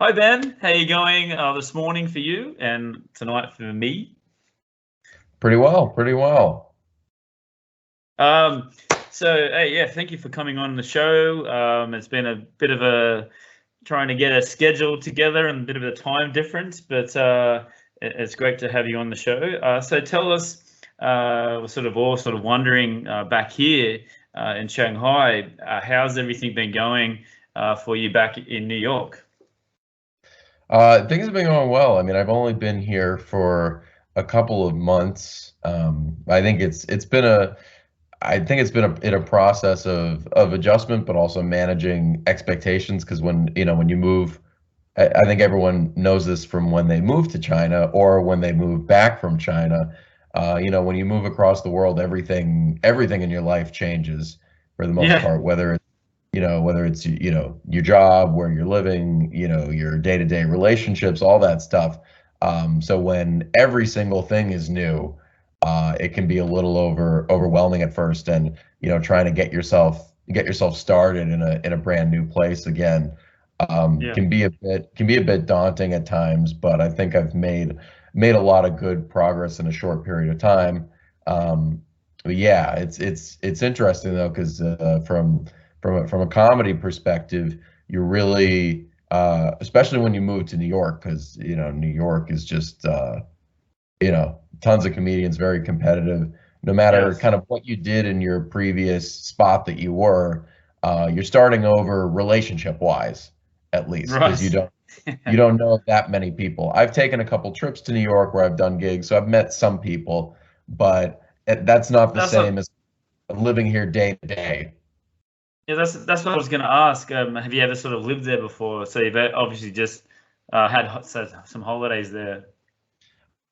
Hi Ben, how you going this morning for you and tonight for me? Pretty well, pretty well. Um, hey, yeah, thank you for coming on the show. It's been a bit of a trying to get a schedule together and a bit of a time difference, but it's great to have you on the show. So tell us, we're sort of all sort of wondering back here in Shanghai, how's everything been going for you back in New York? Things have been going well. I mean, I've only been here for a couple of months. I think it's been in a process of adjustment, but also managing expectations. Because when you move, I think everyone knows this from when they move to China or when they move back from China. When you move across the world, everything in your life changes for the most Yeah, part, whether it's your job, where you're living, your day-to-day relationships, all that stuff. So when every single thing is new, it can be a little overwhelming at first, and trying to get yourself started in a brand new place again, yeah. can be a bit daunting at times. But I think I've made a lot of good progress in a short period of time. But yeah, it's interesting though, because from a comedy perspective, you're really, especially when you move to New York, because New York is just tons of comedians, very competitive. No matter Yes. kind of what you did in your previous spot that you're starting over relationship wise, at least, because you Right. don't you don't know that many people. I've taken a couple trips to New York where I've done gigs, so I've met some people, but that's not the That's same what as living here day to day. Yeah, that's what I was going to ask. Have you ever sort of lived there before? So you've obviously just had some holidays there.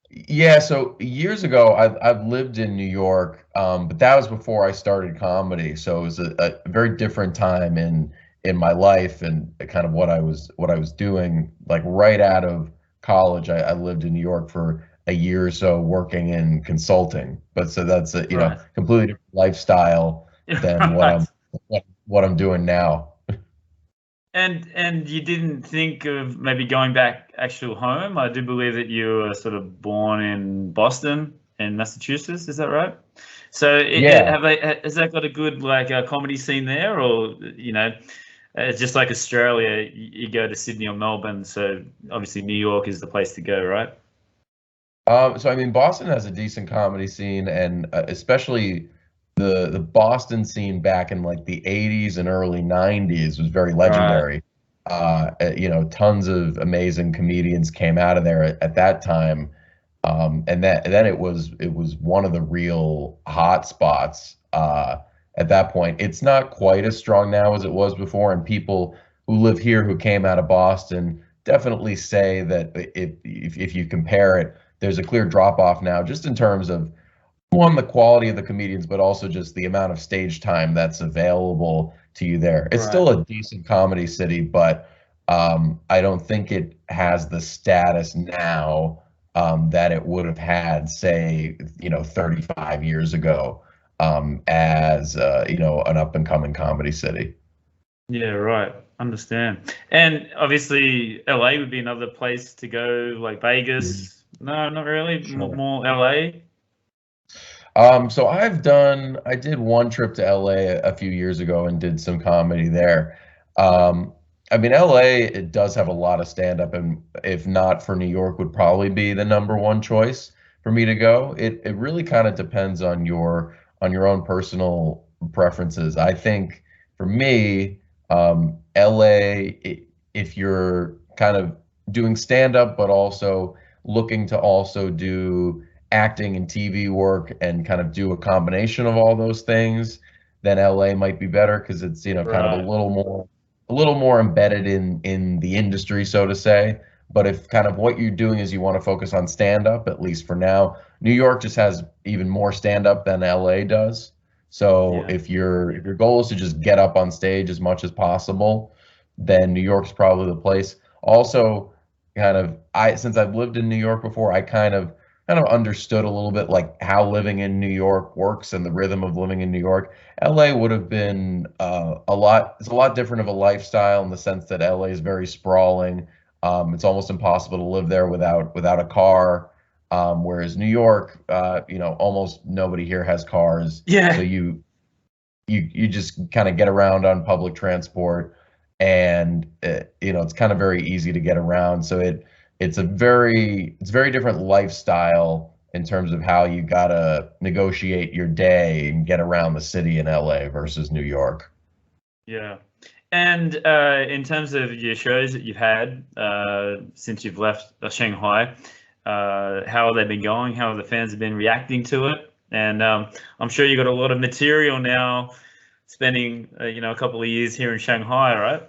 Yeah, so years ago, I've lived in New York, but that was before I started comedy. So it was a very different time in my life and kind of what I was doing. Like right out of college, I lived in New York for a year or so working in consulting. But so that's a Right. completely different lifestyle than what Right. I'm what I'm doing now. And you didn't think of maybe going back actual home? I do believe that you were sort of born in Boston in Massachusetts. Is that right? So Yeah. has that got a good like comedy scene there, or it's just like Australia, you go to Sydney or Melbourne, so obviously New York is the place to go, right? So I mean, Boston has a decent comedy scene, and especially the Boston scene back in like the '80s and early '90s was very Right. legendary. Tons of amazing comedians came out of there at that time, and then it was one of the real hot spots. At that point, it's not quite as strong now as it was before, and people who live here who came out of Boston definitely say that if you compare it, there's a clear drop off now, just in terms of one, the quality of the comedians, but also just the amount of stage time that's available to you there. It's Right. still a decent comedy city, but I don't think it has the status now that it would have had, say, 35 years ago, as an up and coming comedy city. Yeah, right. Understand. And obviously, LA would be another place to go, like Mhm. Vegas. No, not really. Sure. More LA. So I did one trip to LA a few years ago and did some comedy there. I mean, LA, it does have a lot of stand up, and if not for New York, would probably be the number one choice for me to go. It really kind of depends on your own personal preferences. I think for me, LA, if you're kind of doing stand up, but also looking to also do acting and TV work and kind of do a combination of all those things, then LA might be better, because it's kind of a Right. little more embedded in the industry, so to say. But if kind of what you're doing is you want to focus on stand up, at least for now, New York just has even more stand up than LA does. So Yeah. if your goal is to just get up on stage as much as possible, then New York's probably the place. Also, kind of I since I've lived in New York before, I kind of understood a little bit like how living in New York works and the rhythm of living in New York. LA would have been it's a lot different of a lifestyle, in the sense that LA is very sprawling. It's almost impossible to live there without a car. Whereas New York, almost nobody here has cars, so Yeah. you just kind of get around on public transport, and it's kind of very easy to get around. So it's very different lifestyle in terms of how you gotta negotiate your day and get around the city in LA versus New York. Yeah. And in terms of your shows that you've had since you've left Shanghai, how have they been going? How have the fans been reacting to it? And I'm sure you got a lot of material now, spending a couple of years here in Shanghai, right?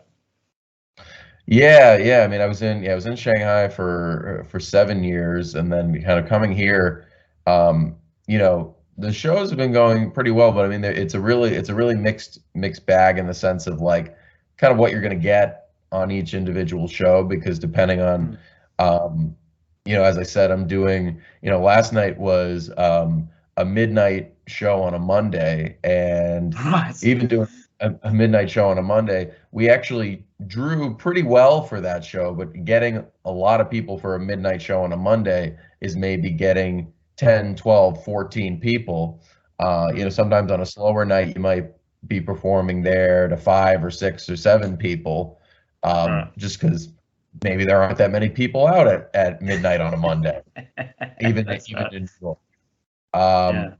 Yeah, yeah. I mean, I was in Shanghai for 7 years, and then kind of coming here. The shows have been going pretty well, but I mean, it's a really mixed bag in the sense of like kind of what you're going to get on each individual show, because depending on, Mm. as I said, I'm doing, last night was a midnight show on a Monday, and Right. even doing a midnight show on a Monday, we actually drew pretty well for that show, but getting a lot of people for a midnight show on a Monday is maybe getting 10, 12, 14 people. Mm. Sometimes on a slower night, you might be performing there to 5 or 6 or 7 people, Right. just because maybe there aren't that many people out at midnight on a Monday, That's even right. in New York. Um,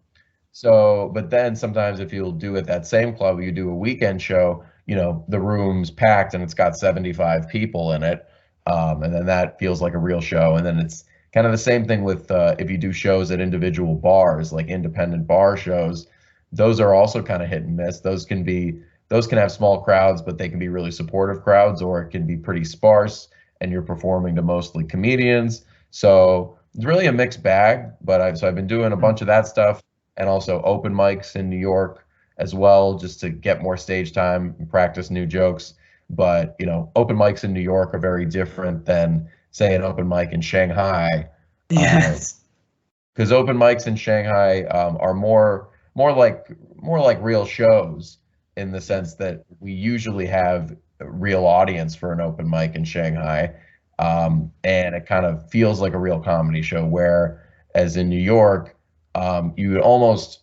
Yeah. but then sometimes if you'll do at that same club, you do a weekend show, the room's packed and it's got 75 people in it. And then that feels like a real show. And then it's kind of the same thing with if you do shows at individual bars, like independent bar shows, those are also kind of hit and miss. Those can have small crowds, but they can be really supportive crowds, or it can be pretty sparse and you're performing to mostly comedians. So it's really a mixed bag, but I've been doing a Mm. bunch of that stuff, and also open mics in New York as well, just to get more stage time and practice new jokes. But open mics in New York are very different than, say, an open mic in Shanghai, Yes. because open mics in Shanghai are more like real shows, in the Yeah. sense that we usually have a real audience for an open mic in Shanghai, and it kind of feels like a real comedy show. Whereas in New York, you would almost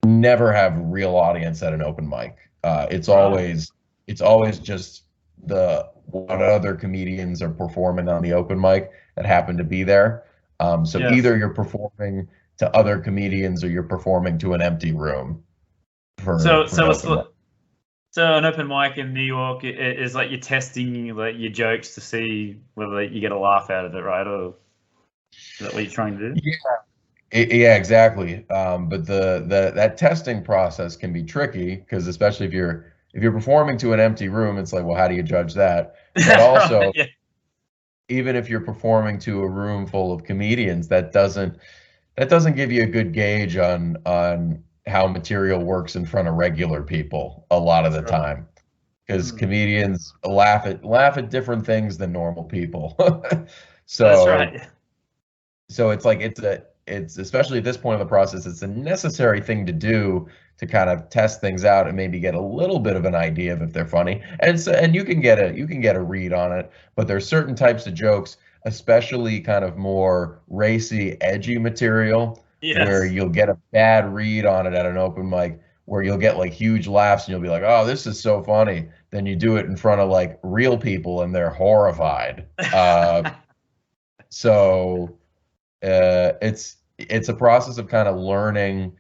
never have a real audience at an open mic. Right. It's always just the what other comedians are performing on the open mic that happen to be there. So Yes. either you're performing to other comedians or you're performing to an empty room So for an so it's open mic. li- so an open mic in New York is like you're testing like your jokes to see whether you get a laugh out of it, right? Or is that what you're trying to do? Yeah, yeah, exactly. But the that testing process can be tricky, because especially if you're performing to an empty room, it's like, well, how do you judge that? But Right. also, Yeah. even if you're performing to a room full of comedians, that doesn't give you a good gauge on how material works in front of regular people a lot of the That's right. time, because Mm. comedians laugh at different things than normal people. That's so right. so it's like it's especially at this point of the process, it's a necessary thing to do to kind of test things out and maybe get a little bit of an idea of if they're funny. And you can get a read on it, but there's certain types of jokes, especially kind of more racy, edgy material, where Yes. you'll get a bad read on it at an open mic, where you'll get like huge laughs and you'll be like, "Oh, this is so funny." Then you do it in front of like real people and they're horrified. So it's a process of kind of learning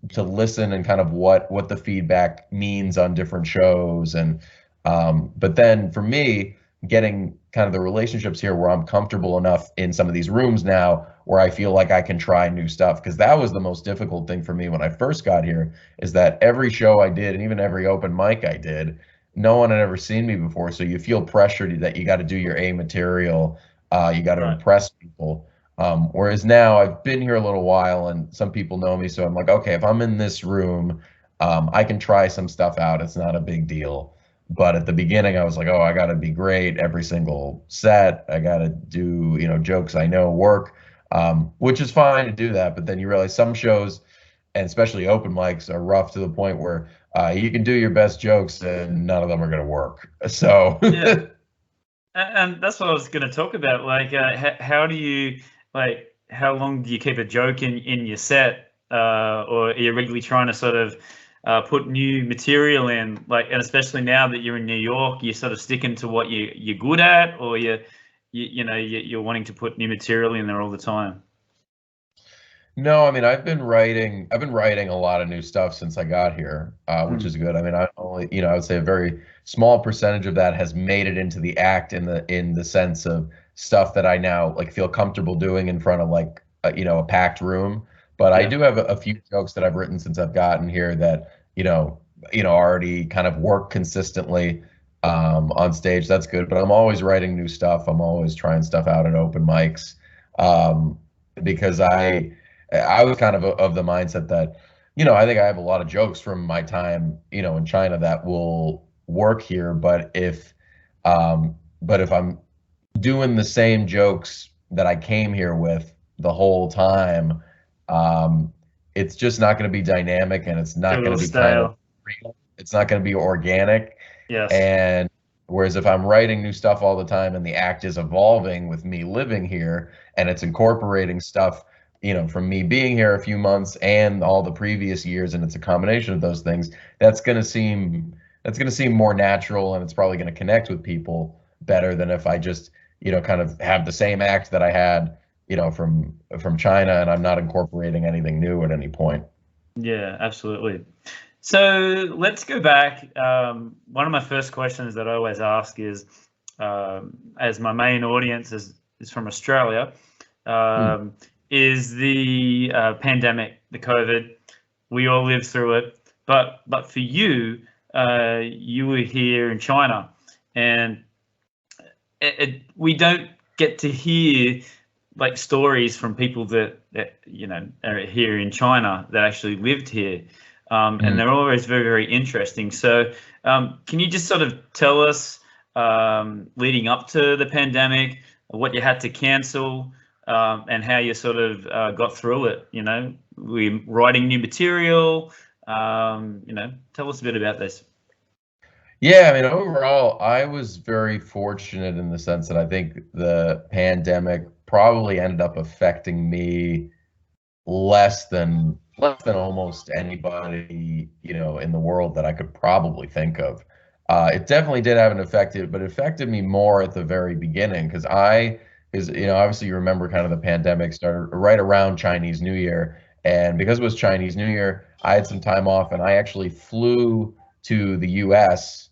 to listen, and kind of what the feedback means on different shows. And but then for me, getting kind of the relationships here where I'm comfortable enough in some of these rooms now where I feel like I can try new stuff, because that was the most difficult thing for me when I first got here, is that every show I did, and even every open mic I did, no one had ever seen me before, so you feel pressured that you got to do your A material, you got to Right. impress people. Whereas now I've been here a little while and some people know me, so I'm like, okay, if I'm in this room, I can try some stuff out. It's not a big deal. But at the beginning, I was like, oh, I got to be great every single set. I got to do, jokes I know work, which is fine to do that. But then you realize some shows, and especially open mics, are rough to the point where you can do your best jokes and none of them are going to work. So Yeah. And that's what I was going to talk about. Like, how do you, like, how long do you keep a joke in your set, or are you regularly trying to sort of put new material in, like, and especially now that you're in New York, you're sort of sticking to what you're good at, or you're wanting to put new material in there all the time? No, I mean I've been writing a lot of new stuff since I got here, which Mm, is good. I mean, I only, I would say a very small percentage of that has made it into the act in the sense of stuff that I now like feel comfortable doing in front of like a packed room. But I yeah, do have a few jokes that I've written since I've gotten here that, already kind of work consistently on stage. That's good. But I'm always writing new stuff. I'm always trying stuff out at open mics. Um, because I was kind of the mindset that, I think I have a lot of jokes from my time, in China that will work here. But if I'm doing the same jokes that I came here with the whole time, um, it's just not going to be dynamic, and it's get a not going little to be kind of stale. real. It's not going to be organic. Yes. And whereas if I'm writing new stuff all the time and the act is evolving with me living here and it's incorporating stuff, from me being here a few months and all the previous years, and it's a combination of those things, that's going to seem more natural, and it's probably going to connect with people better than if I just, kind of have the same act that I had, from China, and I'm not incorporating anything new at any point. Yeah, absolutely. So let's go back. One of my first questions that I always ask is, as my main audience is from Australia, Hmm. um, is the pandemic, the COVID. We all lived through it, but for you, you were here in China, and we don't get to hear like stories from people that are here in China that actually lived here, and Mhm. they're always very, very interesting. So, can you just sort of tell us, leading up to the pandemic, what you had to cancel, and how you sort of got through it? We writing new material. Tell us a bit about this. Yeah, I mean, overall, I was very fortunate in the sense that I think the pandemic probably ended up affecting me less than almost anybody, in the world that I could probably think of. It definitely did have an effect, but it affected me more at the very beginning because obviously you remember kind of the pandemic started right around Chinese New Year, and because it was Chinese New Year, I had some time off, and I actually flew to the U.S.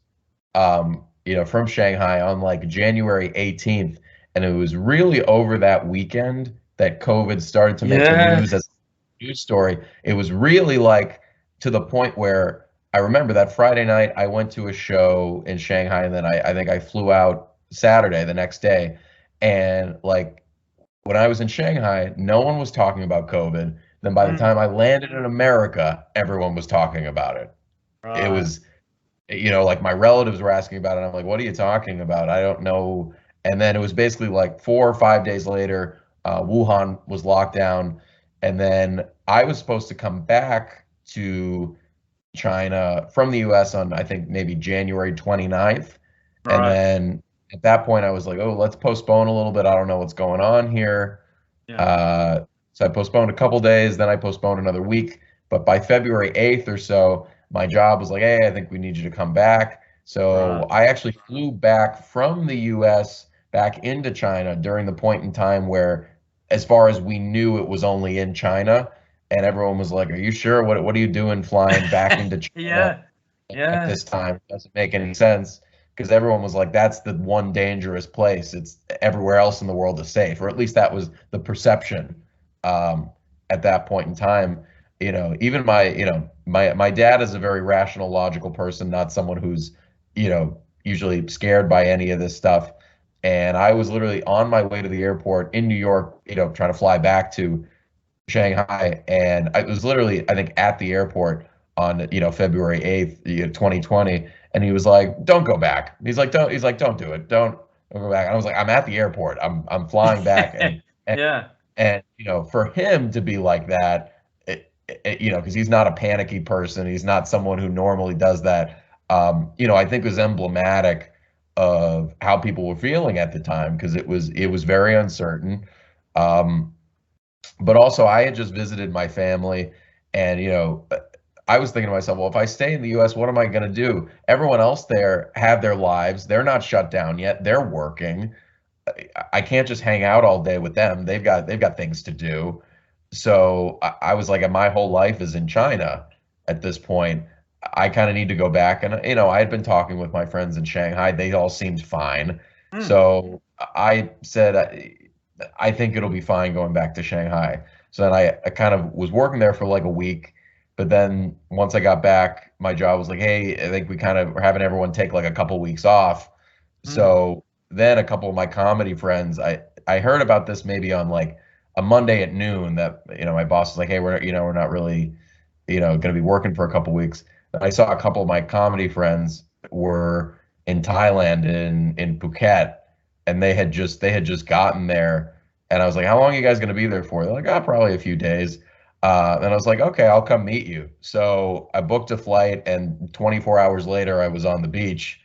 From Shanghai on like January 18th, and it was really over that weekend that COVID started to make the Yeah. news as news story. It was really like to the point where I remember that Friday night I went to a show in Shanghai, and then I think I flew out Saturday the next day. And like when I was in Shanghai, no one was talking about COVID. Then by the Mm, time I landed in America, everyone was talking about it. It right. was, like my relatives were asking about it. I'm like, what are you talking about? I don't know. And then it was basically like 4 or 5 days later, Wuhan was locked down. And then I was supposed to come back to China from the US on, I think, maybe January 29th. And Right. then at that point, I was like, oh, let's postpone a little bit. I don't know what's going on here. Yeah. Uh, so I postponed a couple days, then I postponed another week. But by February 8th or so, my job was like, hey, I think we need you to come back. So Right. I actually flew back from the US back into China during the point in time where, as far as we knew, it was only in China. And everyone was like, are you sure? What are you doing flying back into China Yeah. at Yeah. this time? It doesn't make any sense, because everyone was like, that's the one dangerous place. It's everywhere else in the world is safe, or at least that was the perception um, at that point in time. Even my dad is a very rational, logical person, not someone who's, usually scared by any of this stuff. And I was literally on my way to the airport in New York, trying to fly back to Shanghai, and I was literally, I think, at the airport on, February 8th, 2020, and he was like, "Don't go back." He's like, "Don't do it. Don't go back." And I was like, "I'm at the airport. I'm flying back." And Yeah. and for him to be like that, because he's not a panicky person, he's not someone who normally does that. I think was emblematic how people were feeling at the time, because it was very uncertain. Um, but also, I had just visited my family, and I was thinking to myself, well, if I stay in the U.S., what am I going to do? Everyone else there have their lives. They're not shut down yet. They're working. I can't just hang out all day with them. They've got things to do. So I was like, my whole life is in China at this point. I kind of need to go back. And I had been talking with my friends in Shanghai. They all seemed fine. Mm. So I said, I think it'll be fine going back to Shanghai. So then I kind of was working there for like a week. But then once I got back, my job was like, hey, I think we kind of are having everyone take like a couple weeks off. Mm. So then a couple of my comedy friends, I heard about this maybe on like a Monday at noon, that my boss was like, hey, we're not really going to be working for a couple weeks. I saw a couple of my comedy friends were in Thailand, in Phuket, and they had just gotten there, and I was like, how long are you guys going to be there for? They're like, probably a few days. And I was like, okay, I'll come meet you. So I booked a flight, and 24 hours later, I was on the beach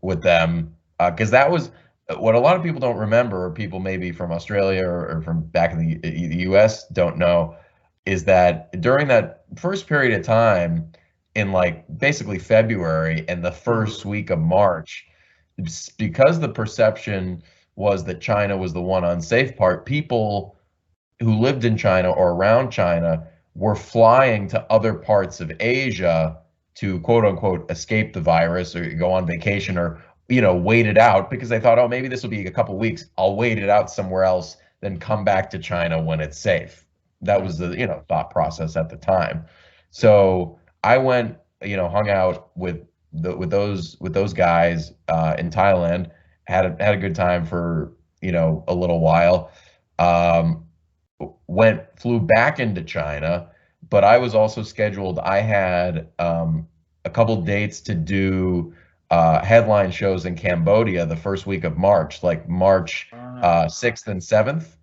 with them, because that was what a lot of people don't remember, or people maybe from Australia, or from back in the US don't know, is that during that first period of time, in like basically February and the Mm. first week of March, because the perception was that China was the one unsafe part, people who lived in China or around China were flying to other parts of Asia to quote unquote escape the virus, or go on vacation, or wait it out, because they thought, oh, maybe this will be a couple weeks. I'll wait it out somewhere else, then come back to China when it's safe. That Mm. was the thought process at the time. So I went, hung out with those guys in Thailand, had a good time for a little while. Um, Flew back into China, but I was also scheduled. I had a couple dates to do headline shows in Cambodia the first week of March, like March Right. 6th and 7th.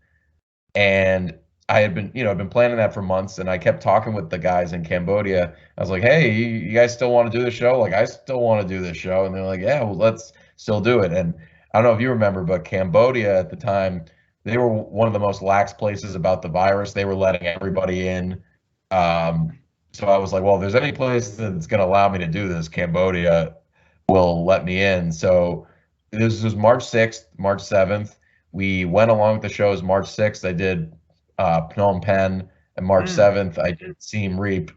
And I had been planning that for months, and I kept talking with the guys in Cambodia. I was like, hey, you guys still want to do the show? Like, I still want to do this show. And they're like, yeah, well, let's still do it. And I don't know if you remember, but Cambodia at the time, they were one of the most lax places about the virus. They were letting everybody in. Um, so I was like, well, if there's any place that's going to allow me to do this, Cambodia will let me in. So this was March 6th, March 7th. We went along with the shows. March 6th, I did Phnom Penh, and March Mm. 7th, I did Siem Reap.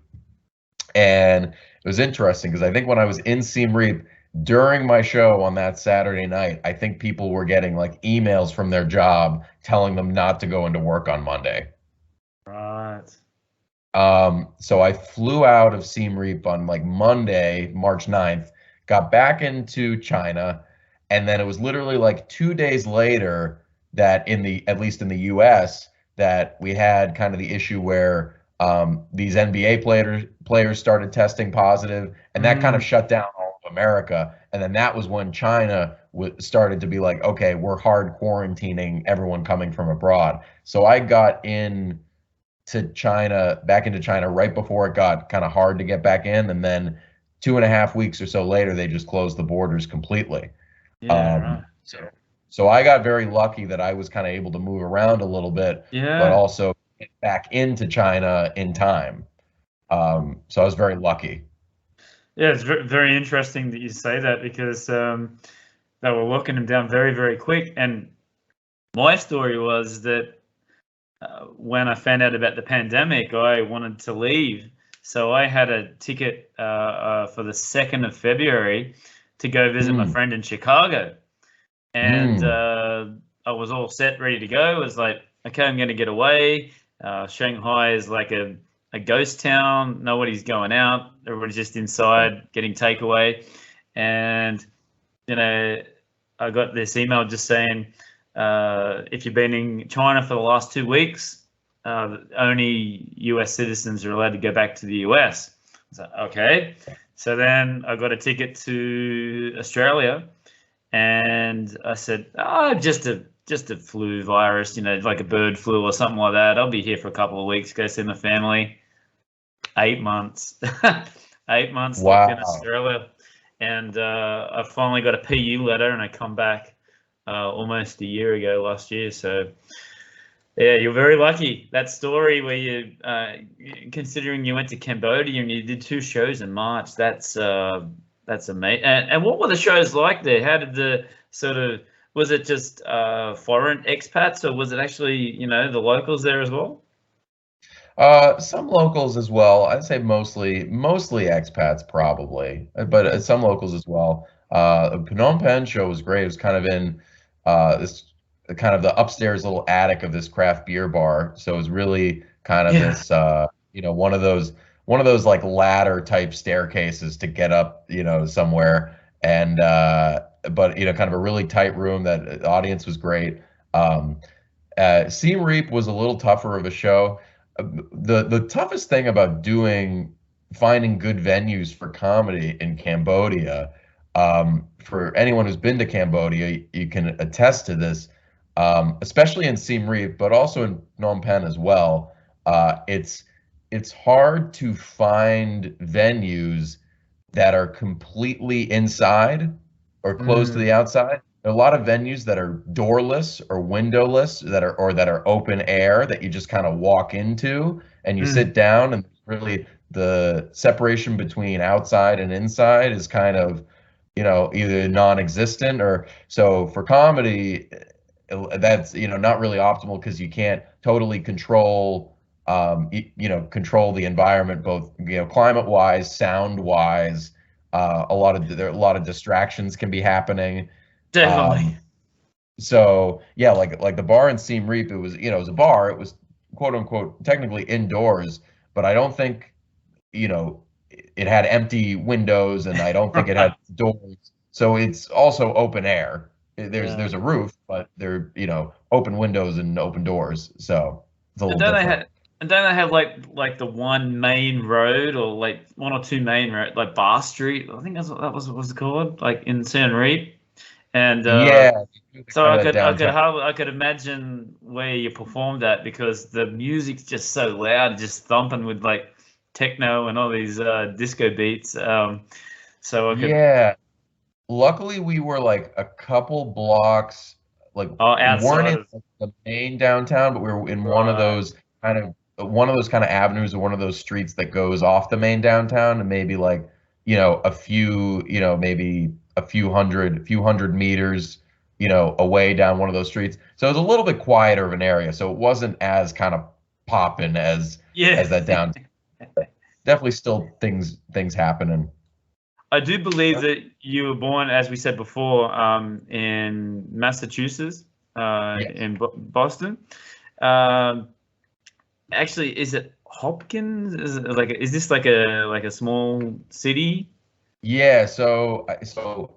And it was interesting because I think when I was in Siem Reap during my show on that Saturday night, I think people were getting like emails from their job telling them not to go into work on Monday. Right. So I flew out of Siem Reap on like Monday, March 9th, got back into China, and then it was literally like 2 days later that at least in the US, that we had kind of the issue where these NBA players started testing positive, and that kind of Mm. shut down all of America. And then that was when China started to be like, okay, we're hard quarantining everyone coming from abroad. So I got back into China right before it got kind of hard to get back in, and then 2.5 weeks or so later, they just closed the borders completely. Yeah. Right. So I got very lucky that I was kind of able to move around a little bit, but Yeah. also get back into China in time. So I was very lucky. Yeah. It's very interesting that you say that, because they were locking them down very, very quick. And my story was that when I found out about the pandemic, I wanted to leave. So I had a ticket for the 2nd of February to go visit my Mm, friend in Chicago. And mm, I was all set, ready to go. I was like, okay, I'm going to get away. Shanghai is like a ghost town. Nobody's going out. Everybody's just inside getting takeaway. And, I got this email just saying, if you've been in China for the last 2 weeks, only US citizens are allowed to go back to the US. So, okay. So then I got a ticket to Australia, and I said, oh, just a flu virus, like a bird flu or something like that. I'll be here for a couple of weeks, go see my family. 8 months. 8 months locked in wow. Australia. and I finally got a PU letter, and I come back almost a year ago last year. So yeah, you're very lucky. That story where you, considering you went to Cambodia and you did 2 shows in March, that's amazing. And what were the shows like there? How did the sort of, was it just foreign expats, or was it actually, you know, the locals there as well? Some locals as well. I'd say mostly expats probably, but some locals as well. The Phnom Penh show was great. It was kind of in this kind of the upstairs little attic of this craft beer bar. So it was really kind of Yeah. this one of those like ladder type staircases to get up, somewhere. And but kind of a really tight room. That the audience was great. Um, Siem Reap was a little tougher of a show. The toughest thing about finding good venues for comedy in Cambodia, for anyone who's been to Cambodia, you can attest to this, especially in Siem Reap, but also in Phnom Penh as well. It's hard to find venues that are completely inside or close to the Mm, outside. There are a lot of venues that are doorless or windowless that are open air that you just kind of walk into and you sit mm, down, and really the separation between outside and inside is kind of, either non-existent. Or so for comedy, that's, not really optimal because you can't totally control the environment, both, climate wise, sound wise. There are a lot of distractions can be happening. definitely. um so yeah, like the bar in Siem Reap, it was a bar. It was quote unquote technically indoors, but I don't think, it had empty windows, and I don't think it had Right. doors. So it's also open air. There's Yeah. a roof, but there, open windows and open doors. So it's a And little don't they different. have and don't they have like the one main road, or like one or two main road, like Bar Street? I think that's what that was called, like in Siem Reap. And Yeah, they do the so kind I of could I could downtown. hardly I could imagine where you performed at, because the music's just so loud, just thumping with like techno and all these disco beats. So I could, Yeah. Luckily, we were like a couple blocks, like oh, we weren't outside in of, like, the main downtown, but we were in right. one of those kind of avenues, or one of those streets that goes off the main downtown, and maybe like, maybe a few hundred meters, away down one of those streets. So it was a little bit quieter of an area. So it wasn't as kind of popping as Yeah. that downtown. Definitely still things happening. I do believe that you were born, as we said before, in Massachusetts, Yes. in Boston. Um, Actually, is it Hopkins? Is this like a small city? Yeah, so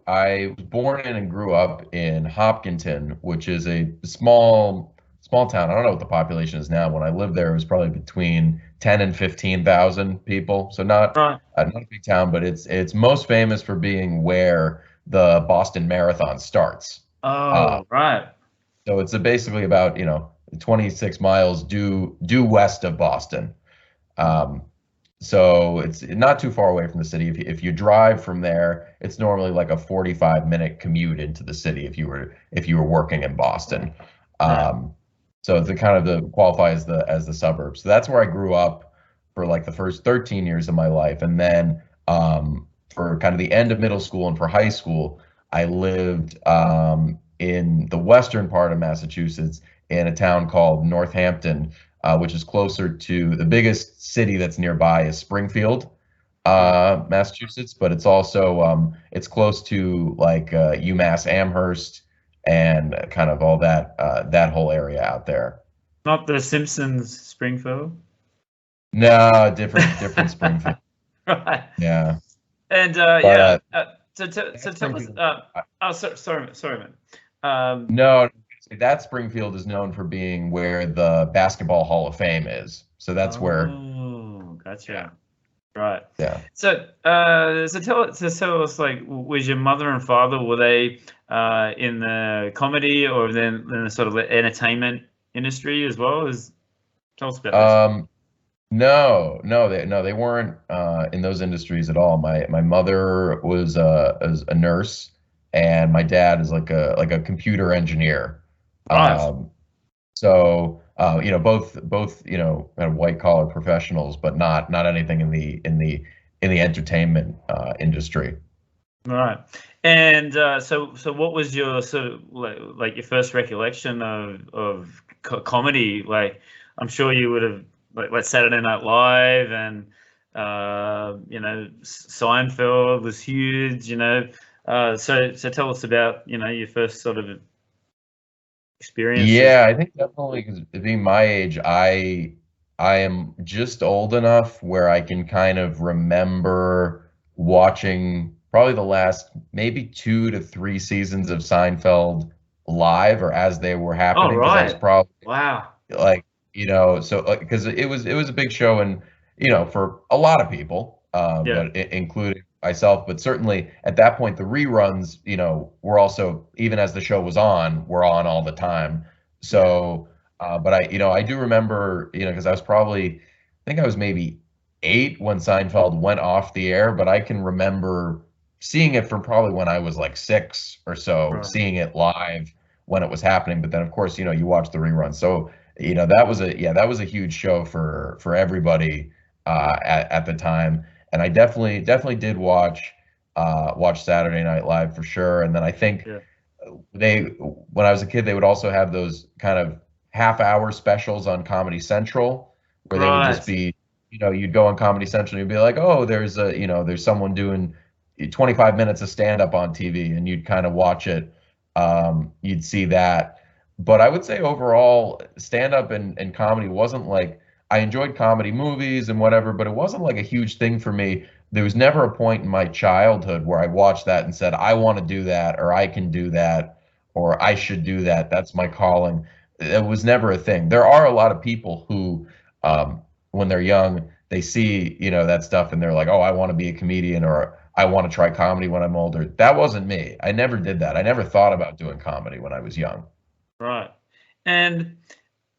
I was born in and grew up in Hopkinton, which is a small town. I don't know what the population is now. When I lived there, it was probably between 10 and 15,000 people. So Right. not a big town, but it's most famous for being where the Boston Marathon starts. Uh, Oh, right. so it's basically about, 26 miles due west of Boston. Um, so it's not too far away from the city. If you drive from there, it's normally like a 45-minute commute into the city if you were working in Boston. Yeah. So to kind of qualify as the suburbs. So that's where I grew up for like the first 13 years of my life, and then for kind of the end of middle school and for high school, I lived in the western part of Massachusetts in a town called Northampton, which is closer to the biggest city that's nearby is Springfield, Right. Massachusetts, but it's close to like UMass Amherst and kind of all that whole area out there. Not the Simpsons Springfield. No, different Springfield. Right. Yeah, And but yeah. So that tell us. Springfield. Oh, sorry, man. Um, No, that Springfield is known for being where the Basketball Hall of Fame is. So that's where. oh, Yeah, gotcha. Right. yeah. So tell us, like, was your mother and father, were they in the comedy, or then in the sort of the entertainment industry as well? Tell us about this. Um, They weren't in those industries at all. My mother was a nurse, and my dad is like a computer engineer. Right. Um, both kind of white collar professionals, but not anything in the entertainment industry. Right. And so what was your sort of like your first recollection of comedy? Like, I'm sure you would have like Saturday Night Live and Seinfeld was huge. So tell us about your first sort of experiences. Yeah, I think definitely because being my age, I am just old enough where I can kind of remember watching probably the last maybe 2 to 3 seasons of Seinfeld live or as they were Oh, happening because I was right. probably Wow. like so because it was a big show and for a lot of people Yeah. but including myself, but certainly at that point the reruns were also, even as the show was on, were on all the time. Yeah. So but I do remember because I think I was maybe 8 when Seinfeld went off the air, but I can remember seeing it from probably when I was like 6 or so, Right. seeing it live when it was happening. But then of course you watch the reruns. So that was a huge show for everybody at the time, and I definitely did watch Saturday Night Live for sure. And then I think Yeah. they when I was a kid they would also have those kind of half-hour specials on Comedy Central where they would just Right. be you'd go on Comedy Central and you'd be like, oh, there's someone doing 25 minutes of stand-up on TV, and you'd kind of watch it. You'd see that. But I would say overall, stand-up and comedy wasn't like, I enjoyed comedy movies and whatever, but it wasn't like a huge thing for me. There was never a point in my childhood where I watched that and said, I want to do that, or I can do that, or I should do that. That's my calling. It was never a thing. There are a lot of people who, when they're young, they see, that stuff and they're like, oh, I want to be a comedian, or I want to try comedy when I'm older. That wasn't me. I never did that. I never thought about doing comedy when I was young. Right. And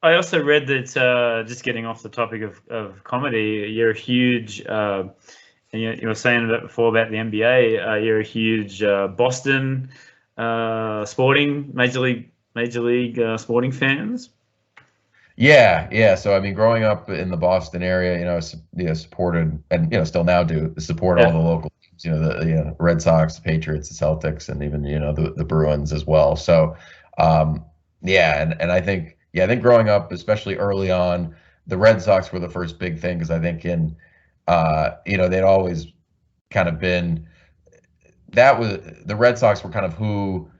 I also read that, just getting off the topic of comedy, you're a huge, and you were saying about before about the NBA, you're a huge Boston Major League sporting fans. Yeah, yeah. So I mean, growing up in the Boston area, supported and still now do support all Yeah. the local teams. The Red Sox, the Patriots, the Celtics, and even the Bruins as well. So, um, yeah, and I think growing up, especially early on, the Red Sox were the first big thing because I think they'd always kind of been that was the Red Sox were kind of who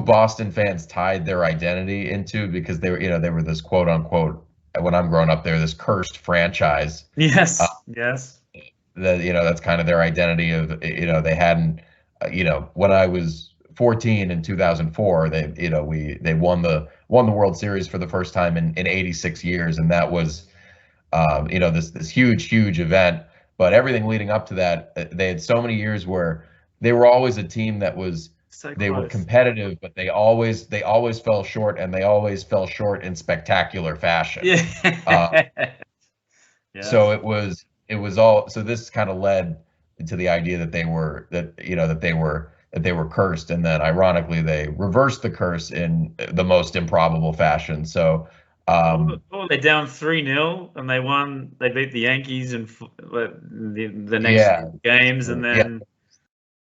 Boston fans tied their identity into because they were this quote unquote, when I'm growing up, they're this cursed franchise. Uh, Yes. Yes. that that's kind of their identity of they hadn't when I was 14 in 2004 they won the World Series for the first time in 86 years, and that was this huge event. But everything leading up to that, they had so many years where they were always a team that was So they were close. competitive, but they always fell short, and they always fell short in spectacular fashion. Uh, Yeah. so Yes. it was all so this kind of led to the idea that they were cursed, and then ironically they reversed the curse in the most improbable fashion. So They're down 3-0 and they won. They beat the Yankees in the next yeah, games, and sure. Yeah, then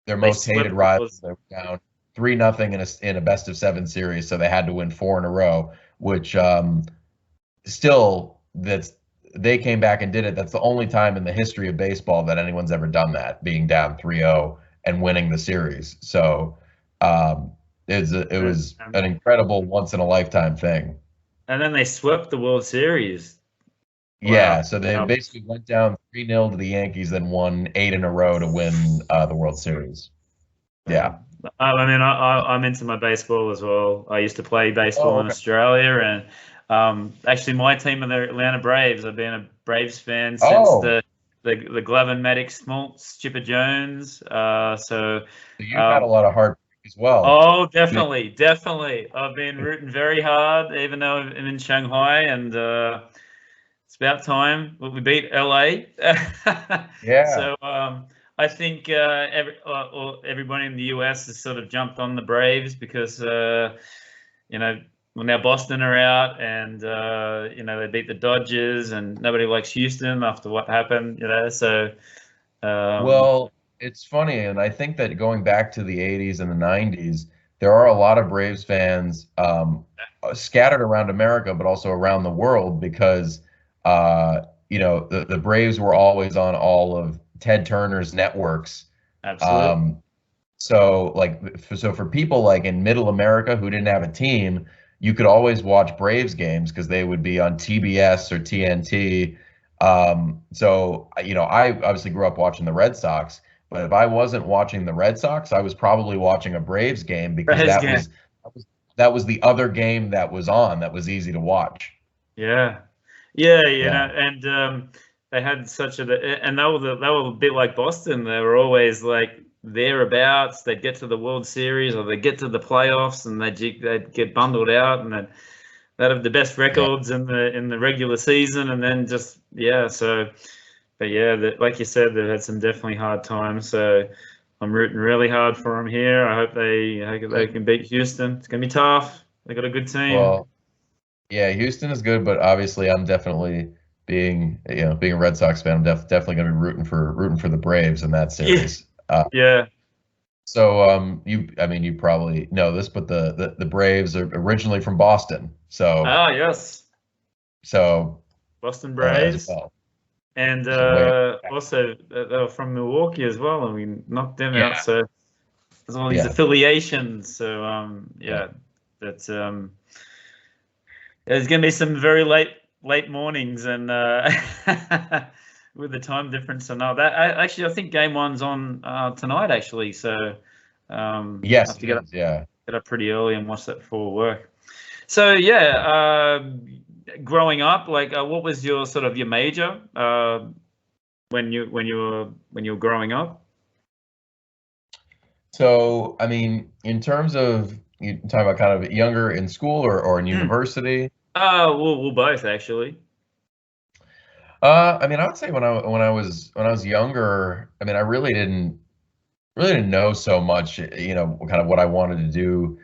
their they most hated swept the rival. Bulls. They were down 3-0 in a best-of-7 series, so they had to win 4 in a row. Which still, that's they came back and did it. That's the only time in the history of baseball that anyone's ever done that, being down 3-0 and winning the series. So um, it And, was an incredible once in a lifetime thing. and then they swept the World Series. Yeah, Wow. so they Um, basically went down 3-0 to the Yankees, then won 8 in a row to win the World Series. Yeah. I mean, I'm into my baseball as well. I used to play baseball Oh, in okay. Australia, and actually, my team are the Atlanta Braves. I've been a Braves fan since Oh, the Glavin, Maddox, Smoltz, Chipper Jones. so you've had a Um, lot of heartbreak as well. oh, definitely, definitely. I've been rooting very hard, even though I'm in Shanghai, and it's about time. We beat LA. Yeah. So I think everybody in the US has sort of jumped on the Braves because you know, well, now Boston are out, and you know, they beat the Dodgers, and nobody likes Houston after what happened. You know, so Well, it's funny, and I think that going back to the 80s and the 90s, there are a lot of Braves fans scattered around America, but also around the world because, you know, the Braves were always on all of Ted Turner's networks. absolutely. So, so for people like in Middle America who didn't have a team, you could always watch Braves games because they would be on TBS or TNT. So, you know, I obviously grew up watching the Red Sox, but if I wasn't watching the Red Sox, I was probably watching a Braves game because Braves game. that was the other game that was on that was easy to watch. Yeah, yeah, you Yeah. know, and they had such and they were a bit like Boston. They were always like thereabouts. They'd get to the World Series or they'd get to the playoffs, and they'd get bundled out, and they'd have the best Yeah. records in the regular season, and then just yeah. So, but yeah, like you said, they've had some definitely hard times. So I'm rooting really hard for them here. I hope they can beat Houston. It's gonna be tough. They got a good team. Well, yeah, Houston is good, but obviously I'm definitely being a Red Sox fan, I'm definitely going to be rooting for the Braves in that Yeah, series. yeah. So I mean, you probably know this, but the Braves are originally from Boston, Ah, yes. so Boston as Braves, well. and So way back. also they were from Milwaukee as well, and we knocked them out. Yeah, So there's all these yeah, affiliations. So yeah. yeah, that's there's going to be some very late mornings, and with the time difference and all that. Actually, I think game one's on tonight. Actually, so I Yes, have to it is. Yeah. get up pretty early and watch that before work. So yeah, growing up, like what was your sort of your major when you were growing up? So I mean, in terms of you talking about kind of younger in school or in Mm. university. Well, both actually. I mean, I would say when I was younger, I mean, I really didn't know so much, you know, kind of what I wanted to do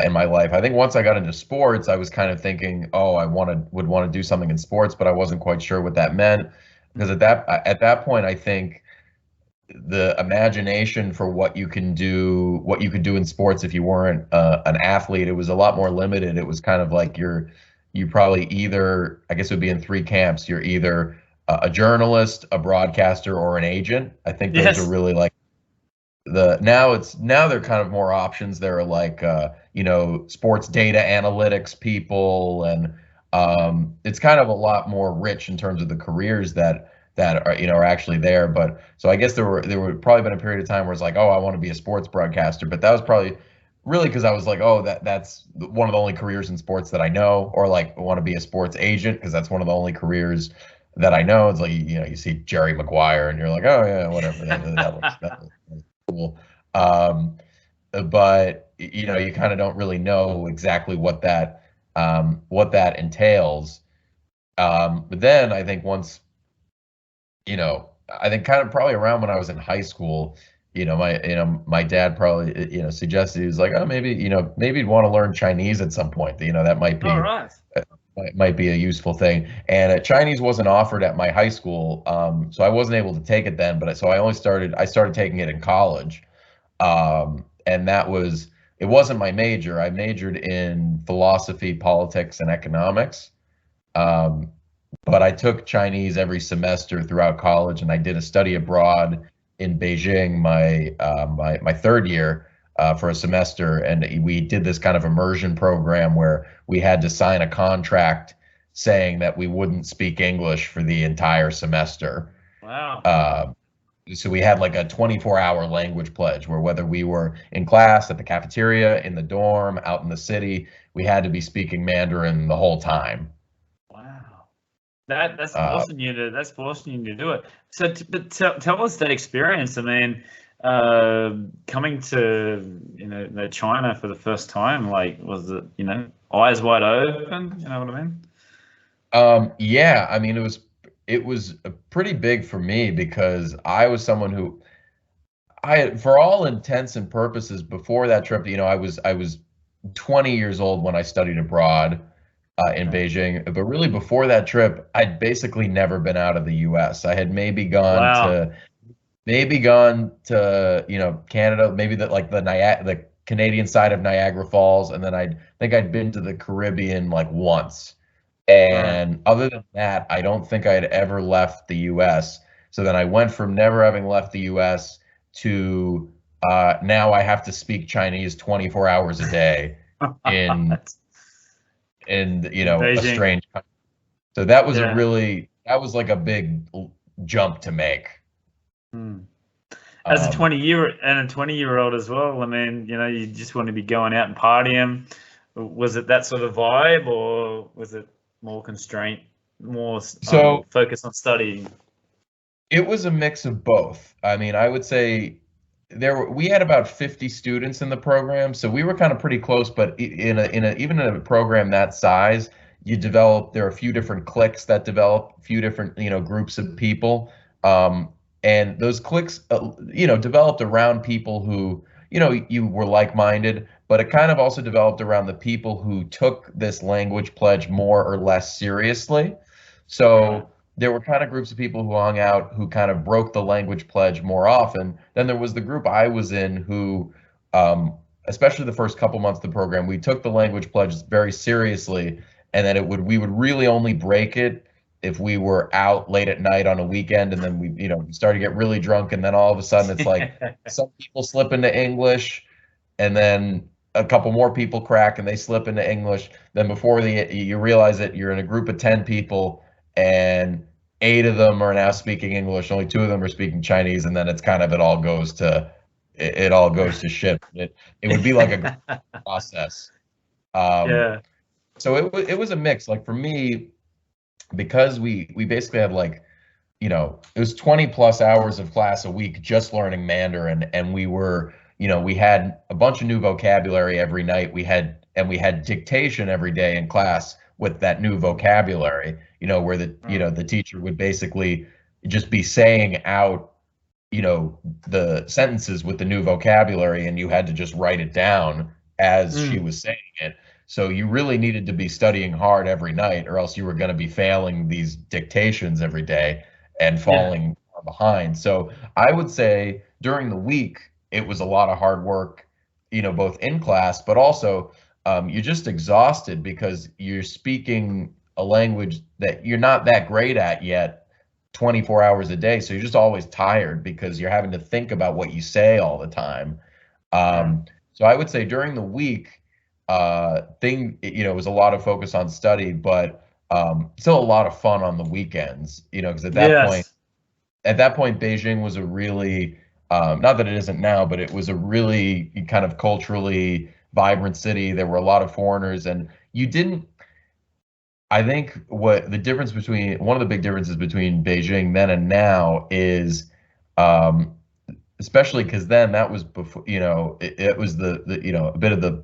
in my life. I think once I got into sports, I was kind of thinking, oh, would want to do something in sports, but I wasn't quite sure what that meant because at that point, I think the imagination for what you could do in sports if you weren't an athlete, it was a lot more limited. It was kind of like you probably either, I guess it would be in three camps. You're either a journalist, a broadcaster, or an agent. I think those are Yes. really like now they're kind of more options. There are like you know, sports data analytics people, and it's kind of a lot more rich in terms of the careers that are, you know, are actually there. But so I guess there would probably been a period of time where it's like, oh, I want to be a sports broadcaster, but that was probably really because I was like, oh, that's one of the only careers in sports that I know, or like I want to be a sports agent because that's one of the only careers that I know. It's like, you know, you see Jerry Maguire and you're like, oh yeah, whatever, that looks cool. Um, but you know, you kind of don't really know exactly what that entails. But then I think once, you know, I think kind of probably around when I was in high school, my dad probably, you know, suggested, he was like, oh, maybe, you know, maybe you'd want to learn Chinese at some point. You know, that All right. might be a useful thing. And Chinese wasn't offered at my high school, so I wasn't able to take it then. But so I started taking it in college. And it wasn't my major. I majored in philosophy, politics, and economics. Um, but I took Chinese every semester throughout college, and I did a study abroad in Beijing my third year for a semester, and we did this kind of immersion program where we had to sign a contract saying that we wouldn't speak English for the entire semester. Wow. Uh, so we had like a 24-hour language pledge where whether we were in class, at the cafeteria, in the dorm, out in the city, we had to be speaking Mandarin the whole time. Wow. That's Uh, forcing you to do it. So, but tell us that experience. I mean, coming to China for the first time, like was it eyes wide open? You know what I mean? Yeah, I mean, it was pretty big for me because I was someone who for all intents and purposes, before that trip, I was 20 years old when I studied abroad in Okay. Beijing. But really, before that trip, I'd basically never been out of the U.S. I had Wow. maybe gone to Canada, maybe the Canadian side of Niagara Falls, and then I think I'd been to the Caribbean like once. Right. And other than that, I don't think I had ever left the US. So then I went from never having left the US to now I have to speak Chinese 24 hours a day in In a Beijing. strange country. So that was like a big jump to make. Hmm. As a Um, 20-year old as well, I mean, you just want to be going out and partying. Was it that sort of vibe, or was it more constraint, more so focus on studying? It was a mix of both. I mean, I would say we had about 50 students in the program, so we were kind of pretty close. But even in a program that size, there are a few different cliques that develop, a few different groups of people, um, and those cliques developed around people who you were like-minded, but it kind of also developed around the people who took this language pledge more or less seriously. Right. So there were kind of groups of people who hung out who kind of broke the language pledge more often. Then there was the group I was in who, especially the first couple months of the program, we took the language pledge very seriously, and then we would really only break it if we were out late at night on a weekend, and then we started to get really drunk, and then all of a sudden it's like some people slip into English, and then a couple more people crack and they slip into English. Then before you realize it, you're in a group of 10 people and 8 of them are now speaking English. Only 2 of them are speaking Chinese, and then it's kind of it all goes to shit. It would be like a process. Um, Yeah. so it was a mix. Like for me, because we basically had it was 20 plus hours of class a week just learning Mandarin, and we had a bunch of new vocabulary every night. We had dictation every day in class with that new vocabulary, where Right. the teacher would basically just be saying out the sentences with the new vocabulary, and you had to just write it down as she Mm. was saying it. So you really needed to be studying hard every night, or else you were going to be failing these dictations every day and Yeah. falling far behind. So I would say during the week it was a lot of hard work, both in class, but also you're just exhausted because you're speaking a language that you're not that great at yet 24 hours a day. So you're just always tired because you're having to think about what you say all the time. Right. So I would say during the week, it was a lot of focus on study, but still a lot of fun on the weekends, because Yes. at that point, Beijing was a really, not that it isn't now, but it was a really kind of culturally vibrant city. There were a lot of foreigners, and you didn't, I think one of the big differences between Beijing then and now is, um, especially because then that was before, it was a bit of the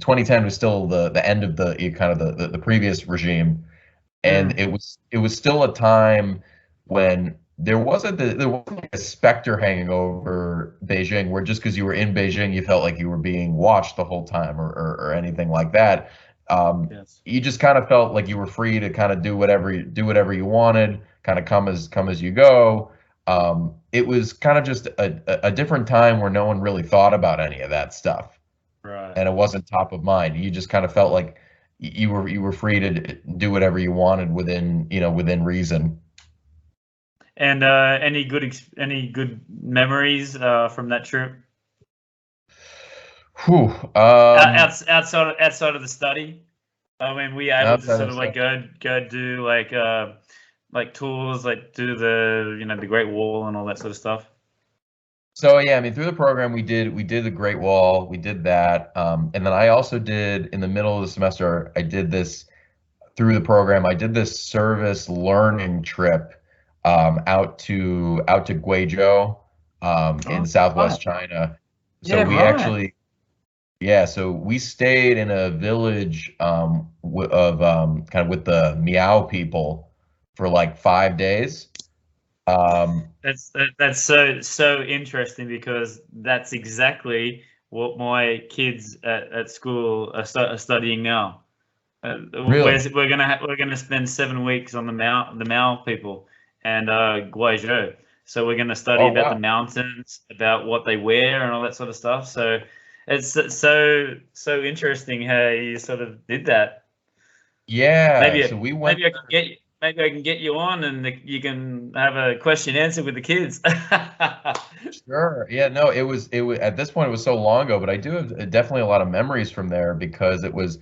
2010 was still the end of the kind of the previous regime, and Mm. it was still a time when there wasn't like a specter hanging over Beijing, where just because you were in Beijing you felt like you were being watched the whole time, or anything like that. Yes. You just kind of felt like you were free to kind of do whatever you wanted, kind of come as you go. It was kind of just a different time where no one really thought about any of that stuff, Right. and it wasn't top of mind. You just kind of felt like you were free to do whatever you wanted within reason. And any good memories from that trip? Whew. Outside of the study. I mean, were you able to Outside sort of of stuff. like go do like tours, like do the Great Wall and all that sort of stuff? So yeah, I mean, through the program we did the Great Wall, we did that, and then I also did in the middle of the semester. I did this through the program. I did this service learning trip out to Guizhou in Oh, Southwest right. China. So Yeah, we right. actually Yeah, so we stayed in a village kind of with the Meow people for like 5 days. Um, That's so interesting because that's exactly what my kids at school are studying now. really? We're gonna spend 7 weeks on the Mao people and Guizhou. So we're gonna study Oh about the wow. mountains, about what they wear, and all that sort of stuff. So it's so interesting how you sort of did that. Yeah, so we went. Maybe I can get you on and you can have a question answer with the kids. Sure. Yeah, no, it was at this point it was so long ago, but I do have definitely a lot of memories from there because it was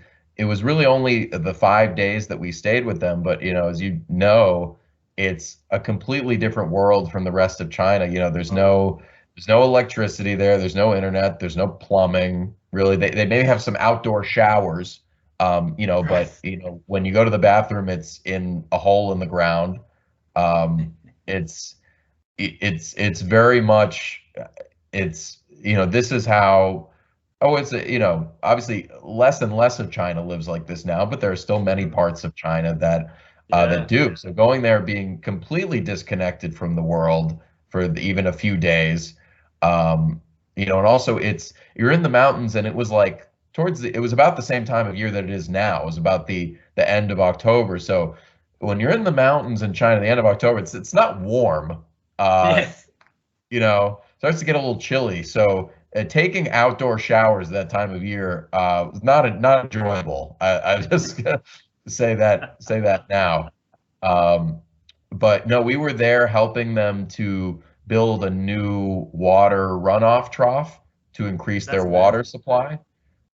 really only the 5 days that we stayed with them. But as you know, it's a completely different world from the rest of China. There's Oh, no electricity there, there's no internet, there's no plumbing. Really, they may have some outdoor showers, right. but when you go to the bathroom, it's in a hole in the ground. It's it's very much this is how. Oh, it's obviously less and less of China lives like this now, but there are still many parts of China that Yeah. do. So going there, being completely disconnected from the world for even a few days, and also you're in the mountains, and it was like it was about the same time of year that it is now. It was about the end of October. So when you're in the mountains in China, the end of October, it's not warm. Uh, Yeah. Starts to get a little chilly. So taking outdoor showers that time of year was not enjoyable. I just gonna say that now. Um, but no, we were there helping them to build a new water runoff trough to increase their That's water amazing. supply.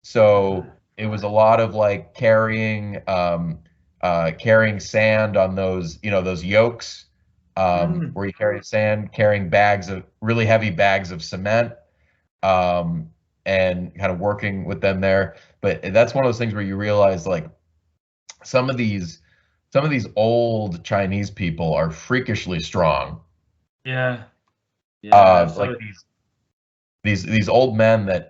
So Right. it was a lot of like carrying sand on those yokes, Mm. where you carry sand, carrying bags of really heavy bags of cement, um, and kind of working with them there. But that's one of those things where you realize like some of these some of these old Chinese people are freakishly strong. Yeah. Yeah. Like So these old men that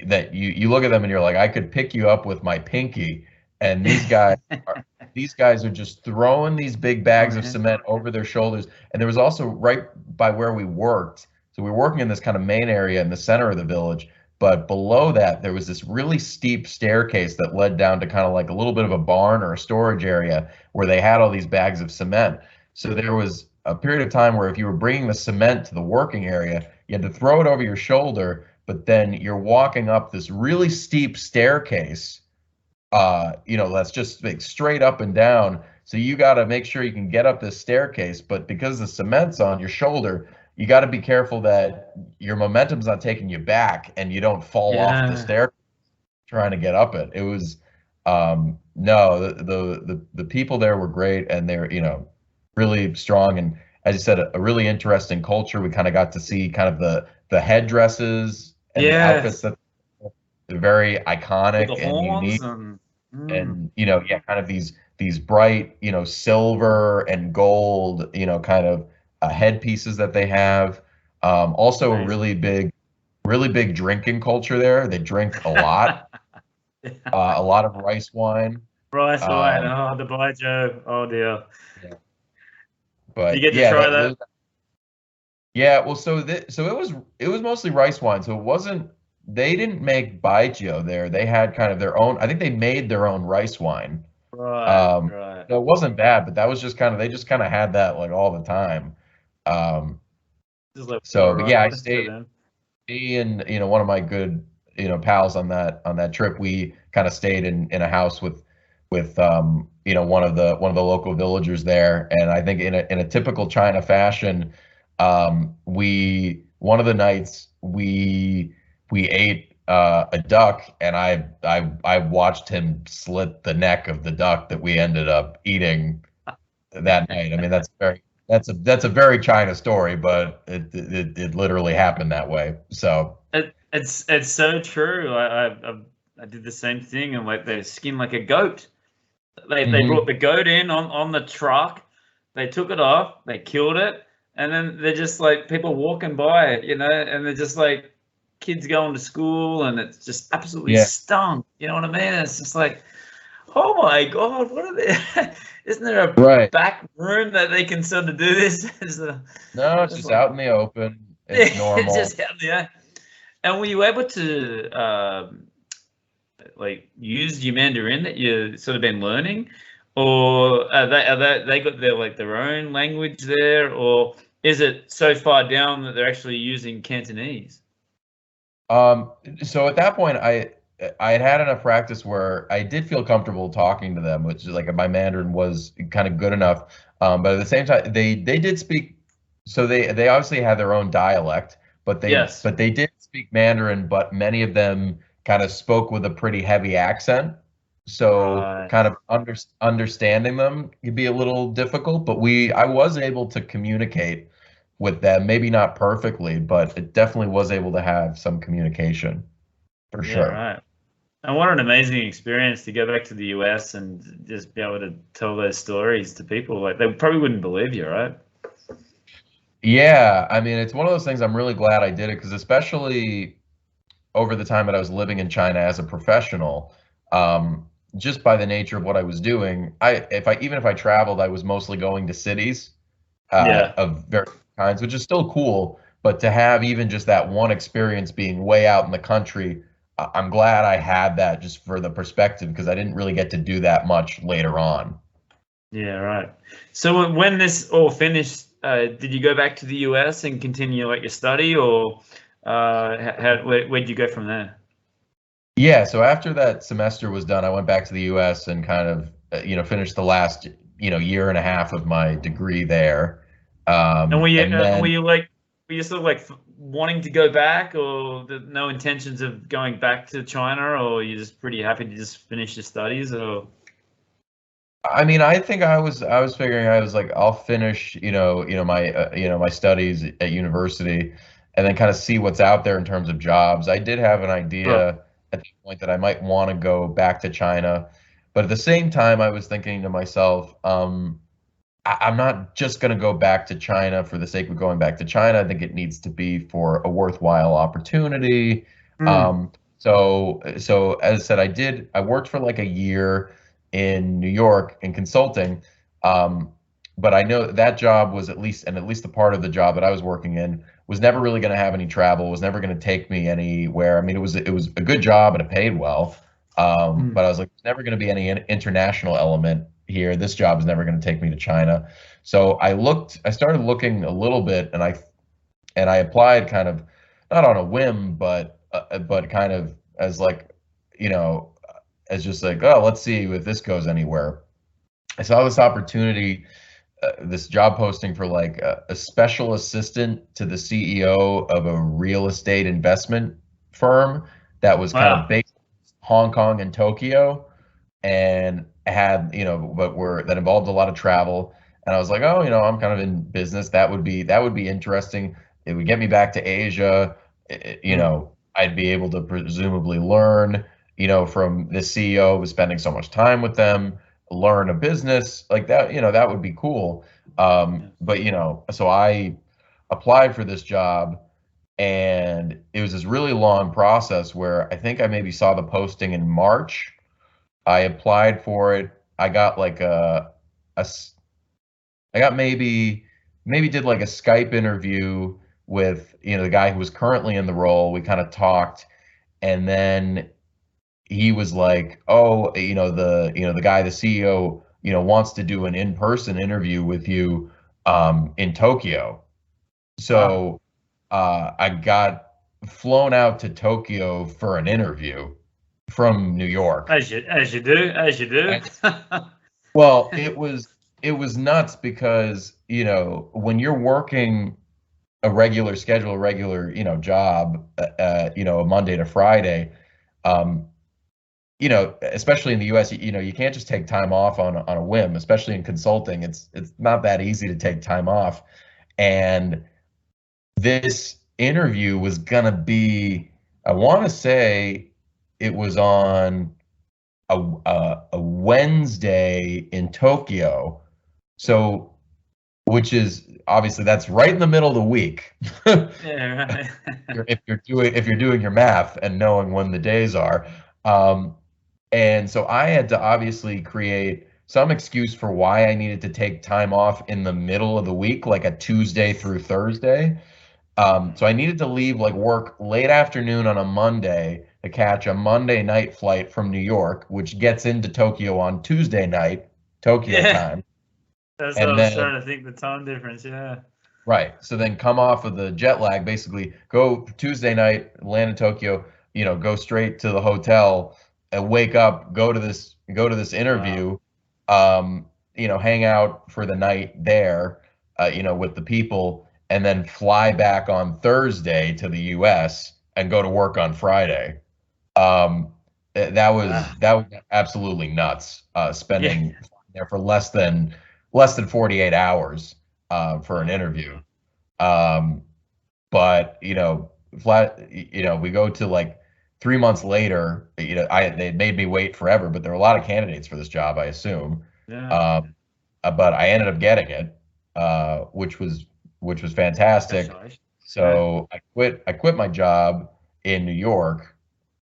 that you look at them and you're like, I could pick you up with my pinky. And these guys are just throwing these big oh bags of man. cement over their shoulders. And there was also right by where we worked, so we were working in this kind of main area in the center of the village, but below that there was this really steep staircase that led down to kind of like a little bit of a barn or a storage area where they had all these bags of cement. So there was a period of time where if you were bringing the cement to the working area, you had to throw it over your shoulder, but then you're walking up this really steep staircase, that's just like straight up and down. So you got to make sure you can get up this staircase, but because the cement's on your shoulder, you got to be careful that your momentum's not taking you back and you don't fall off the Yeah. stair trying to get up it. It was no, the people there were great, and they're really strong, and as you said, a really interesting culture. We kind of got to see kind of the headdresses and the outfits Yes. that are very With the iconic and horns unique, and and yeah, kind of these bright silver and gold kind of headpieces that they have. Also a amazing. really big drinking culture there. They drink a lot of rice wine. Rice wine. Um, Oh, the baijiu. Oh dear. yeah. Do you But get to yeah, try that? yeah. Well, so it was mostly rice wine. So it wasn't. They didn't make baijiu there. They had kind of their own. I think they made their own rice wine. Right. Um, Right. so it wasn't bad, but that was just kind of they just kind of had that like all the time. Um, Just like so, water, but right? yeah, I For stayed. them. Me and one of my good pals on that trip, we kind of stayed in a house with one of the local villagers there. And I think in a typical China fashion, we one of the nights we ate a duck, and I watched him slit the neck of the duck that we ended up eating that night. I mean, that's a very China story, but it literally happened that way. So. It's so true. I did the same thing, and like they skinned like a goat. They brought Hmm. the goat in on the truck. They took it off. They killed it, and then they're just like people walking by, and they're just like kids going to school and it's just absolutely Yeah. stunk. You know what I mean? It's just like, oh my God, what are they? Isn't there a Right. back room that they can sort of do this? No, it's just out in the open. It's It's normal. just out there. And were you able to like use your Mandarin that you sort of been learning, or they got their own language there, or is it so far down that they're actually using Cantonese? So at that point, I had enough practice where I did feel comfortable talking to them, which is like my Mandarin was kind of good enough. But at the same time, they did speak. So they obviously had their own dialect, but Yes. they did speak Mandarin. But many of them kind of spoke with a pretty heavy accent. So Right. kind of understanding them could be a little difficult. But I was able to communicate with them, maybe not perfectly, but it definitely was able to have some communication for Yeah, sure. right. And what an amazing experience to go back to the US and just be able to tell those stories to people. Like they probably wouldn't believe you, right? Yeah, I mean, it's one of those things I'm really glad I did it because especially over the time that I was living in China as a professional, just by the nature of what I was doing, even if I traveled, I was mostly going to cities Yeah. of various kinds, which is still cool. But to have even just that one experience being way out in the country, I'm glad I had that just for the perspective because I didn't really get to do that much later on. Yeah, right. So when this all finished, did you go back to the US and continue like your study, or where'd you go from there? Yeah, so after that semester was done, I went back to the US and kind of, finished the last, year and a half of my degree there. And And then were you sort of like wanting to go back, or no intentions of going back to China, or you're just pretty happy to just finish your studies, or? I mean, I think I was figuring I was like I'll finish, my studies at university and then kind of see what's out there in terms of jobs. I did have an Sure. idea at the point that I might want to go back to China, but at the same time I was thinking to myself, I'm not just going to go back to China for the sake of going back to China. I think it needs to be for a worthwhile opportunity. Mm. So as I said, I worked for like a year in New York in consulting. Um, but I know that job was at least the part of the job that I was working in was never really going to have any travel, was never going to take me anywhere. I mean, it was a good job and it paid well. Mm. But I was like, there's never going to be any international element here. This job is never going to take me to China. So I started looking a little bit, and I applied kind of not on a whim, but kind of as like, you know, as just like, oh, let's see if this goes anywhere. I saw this opportunity, this job posting for like a special assistant to the CEO of a real estate investment firm that was kind of Wow. based in Hong Kong and Tokyo and had, but that involved a lot of travel. And I was like, oh, I'm kind of in business. That would be interesting. It would get me back to Asia. Mm. I'd be able to presumably learn, from the CEO was spending so much time with them, learn a business like that. That would be cool. Yeah. But so I applied for this job and it was this really long process where I think I maybe saw the posting in March. I applied for it. I got like a s- I got maybe did like a Skype interview with, the guy who was currently in the role. We kind of talked and then he was like, "Oh, the guy, the CEO, wants to do an in-person interview with you in Tokyo." Wow. So, I got flown out to Tokyo for an interview from New York. As you do. Well, it was nuts because, when you're working a regular schedule, a regular, job, a Monday to Friday, um, especially in the US, you can't just take time off on a whim, especially in consulting. It's not that easy to take time off. And this interview was gonna be, I want to say it was on a Wednesday in Tokyo. So which is obviously that's right in the middle of the week. Yeah, right. If you're doing your math and knowing when the days are. Um, and so I had to obviously create some excuse for why I needed to take time off in the middle of the week, like a Tuesday through Thursday. So I needed to leave like work late afternoon on a Monday to catch a Monday night flight from New York, which gets into Tokyo on Tuesday night, Tokyo Yeah, time. that's what I And was then trying to think, the time difference. Yeah. right. So then come off of the jet lag, basically go Tuesday night, land in Tokyo, go straight to the hotel and wake up, go to this Wow. interview, hang out for the night there, with the people, and then fly back on Thursday to the US and go to work on Friday. Um, that was absolutely nuts, Yeah. spending there for less than 48 hours for an Oh, interview. Um, but we go to like 3 months later. They made me wait forever, but there were a lot of candidates for this job, I assume. yeah. Um, but I ended up getting it, which was fantastic. Congratulations. Yeah. So I quit my job in New York,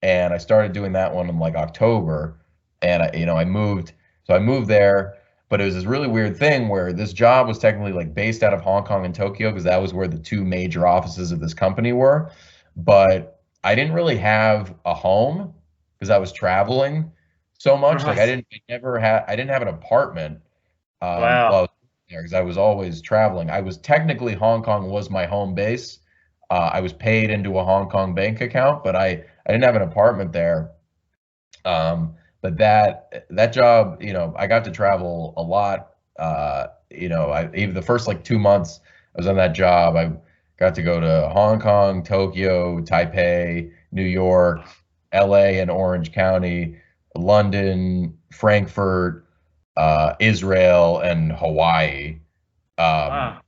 and I started doing that one in like October, and I moved. So I moved there, but it was this really weird thing where this job was technically like based out of Hong Kong and Tokyo because that was where the two major offices of this company were. But I didn't really have a home because I was traveling so much. Like Right. I didn't have an apartment while I Wow. was there because I was always traveling. I was technically Hong Kong was my home base. I was paid into a Hong Kong bank account, but I didn't have an apartment there. But that job, I got to travel a lot. Even the first like 2 months I was on that job, I got to go to Hong Kong, Tokyo, Taipei, New York, LA and Orange County, London, Frankfurt, Israel, and Hawaii. Um,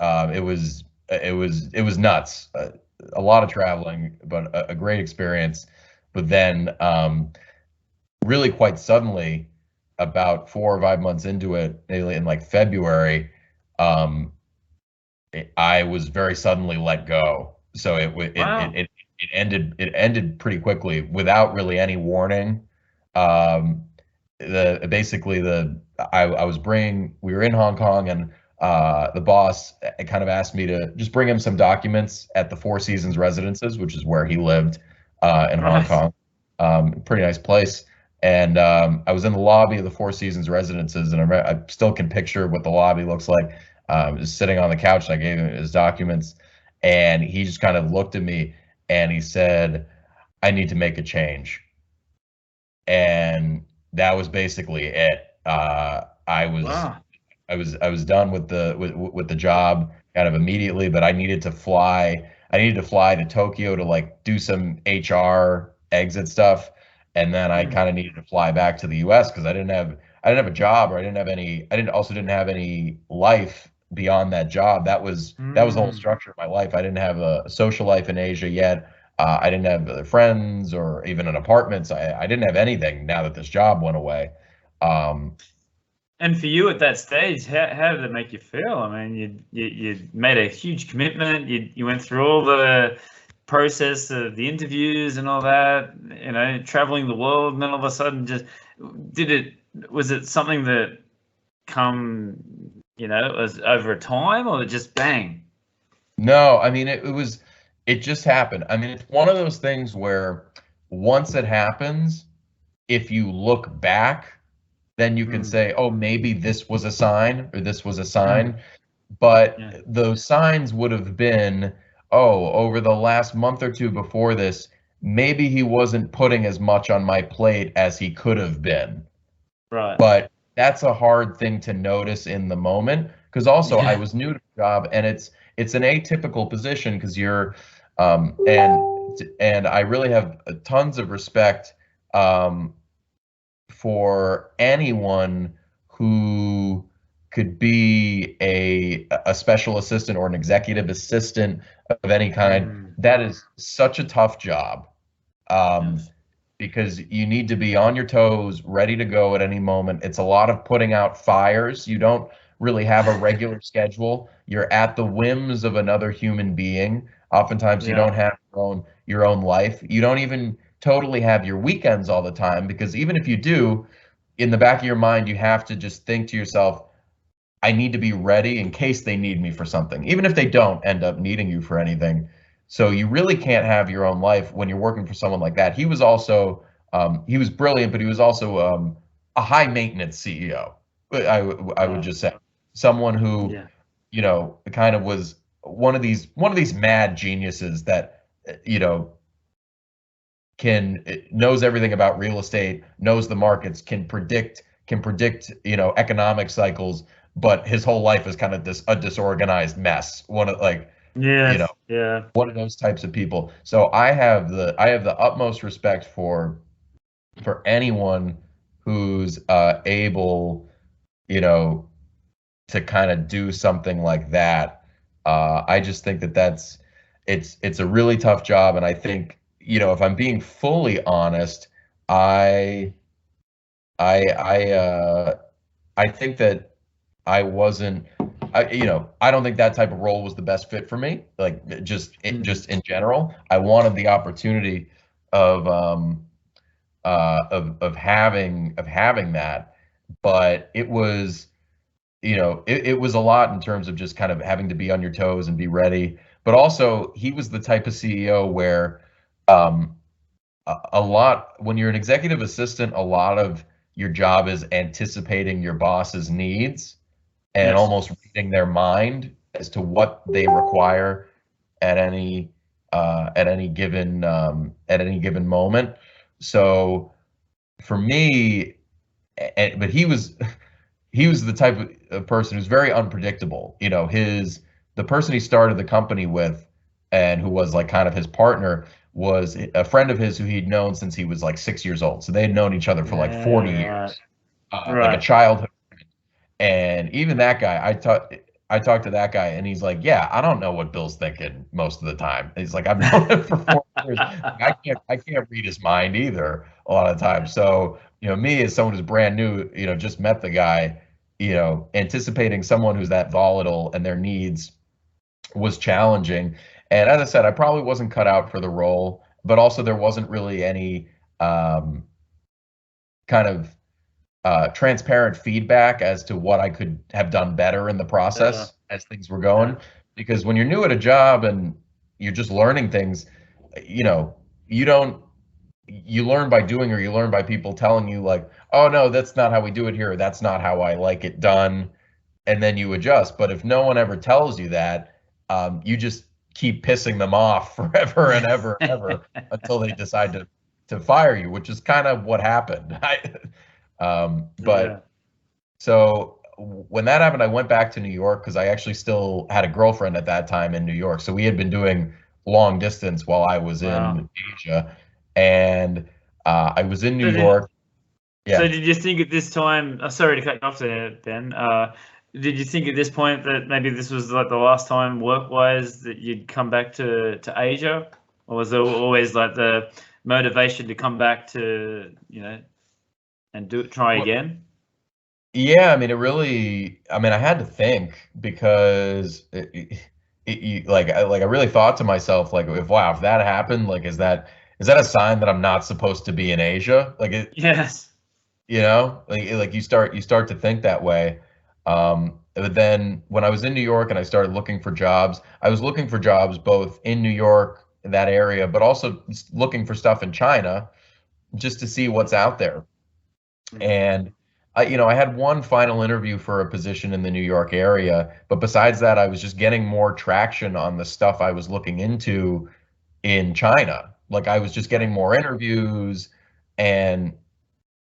Wow. it was nuts. A lot of traveling, but a great experience. But then, really quite suddenly, about 4 or 5 months into it, in like February, um, I was very suddenly let go. So Wow. it ended pretty quickly without really any warning. Um, the basically the I was bringing we were in Hong Kong, and the boss kind of asked me to just bring him some documents at the Four Seasons Residences, which is where he lived in Hong Right. Kong. Pretty nice place. And I was in the lobby of the Four Seasons Residences, and I still can picture what the lobby looks like. Just sitting on the couch, and I gave him his documents, and he just kind of looked at me and he said, "I need to make a change." And that was basically it. Wow. I was done with the job kind of immediately, but I needed to fly. I needed to fly to Tokyo to like do some HR exit stuff, and then I Mm. kind of needed to fly back to the U.S. because I didn't have a job, or I didn't have any life beyond that job. That was the whole Mm. structure of my life. I didn't have a social life in Asia yet. I didn't have other friends or even an apartment. So I didn't have anything now that this job went away. Um, And for you at that stage, how did it make you feel? I mean, you made a huge commitment. You went through all the process of the interviews and all that. Traveling the world, and then all of a sudden, just did it. Was it something that come, as over time, or just bang? no, I mean it just happened. I mean, it's one of those things where once it happens, if you look back, then you can Mm. say, oh, maybe this was a sign or this was a Mm. sign. But Yeah. those signs would have been, oh, over the last month or two before this, maybe he wasn't putting as much on my plate as he could have been. Right. But that's a hard thing to notice in the moment because also I Yeah. was new to the job, and it's an atypical position because you're and I really have tons of respect um, for anyone who could be a special assistant or an executive assistant of any kind. Mm. That is such a tough job. Um, Yes. because you need to be on your toes, ready to go at any moment. It's a lot of putting out fires. You don't really have a regular schedule. You're at the whims of another human being. Oftentimes you don't Yeah. have your own life. You don't even totally have your weekends all the time, because even if you do, in the back of your mind, you have to just think to yourself, I need to be ready in case they need me for something, even if they don't end up needing you for anything. So you really can't have your own life when you're working for someone like that. He was also he was brilliant, but he was also a high maintenance CEO. I would Right. just say someone who, Yeah. kind of was one of these mad geniuses that you know knows everything about real estate, knows the markets, can predict economic cycles, but his whole life is kind of a disorganized mess. One of like you know Yes. Yeah. one of those types of people. So I have the utmost respect for anyone who's able, you know, to kind of do something like that. I just think it's a really tough job, and I think, if I'm being fully honest, I I think that I wasn't. I don't think that type of role was the best fit for me. Like, just in general, I wanted the opportunity of having that, but it was a lot in terms of just kind of having to be on your toes and be ready. But also, he was the type of CEO where, um, a lot when you're an executive assistant, a lot of your job is anticipating your boss's needs and Yes. almost reading their mind as to what they require at any given moment. So for me, but he was the type of person who's very unpredictable. The person he started the company with, and who was like kind of his partner, was a friend of his who he'd known since he was like 6 years old. So they had known each other for like 40 Yeah. Right. years, like a Right. childhood. And even that guy, I talked to that guy, and he's like, "Yeah, I don't know what Bill's thinking most of the time." And he's like, "I've known him for 4 years. I can't read his mind either a lot of times." So, me as someone who's brand new, just met the guy, anticipating someone who's that volatile and their needs was challenging. And as I said, I probably wasn't cut out for the role, but also there wasn't really any um, kind of transparent feedback as to what I could have done better in the Yeah. process as things were Yeah. going. Because when you're new at a job and you're just learning things, you know, you don't you learn by doing, or you learn by people telling you like, "Oh no, that's not how we do it here. Or, that's not how I like it done," and then you adjust. But if no one ever tells you that, you just keep pissing them off forever and ever and ever until they decide to fire you, which is kind of what happened. But Yeah. so when that happened, I went back to New York because I actually still had a girlfriend at that time in New York. So we had been doing long distance while I was Wow. in Asia, and I was in New So did York. so Yeah. did you think at this time? Sorry to cut you off there, Ben. Did you think at this point that maybe this was like the last time work-wise that you'd come back to Asia, or was there always like the motivation to come back to and try Well, again? yeah, I mean, I had to think, because I really thought to myself, like, if that happened, like, is that a sign that I'm not supposed to be in Asia? Like, Yes. like you start to think that way. But then when I was in New York and I started looking for jobs, I was looking for jobs both in New York, in that area, but also looking for stuff in China, just to see what's out there. Mm. And I had one final interview for a position in the New York area, but besides that, I was just getting more traction on the stuff I was looking into in China. Like, I was just getting Right. more interviews, and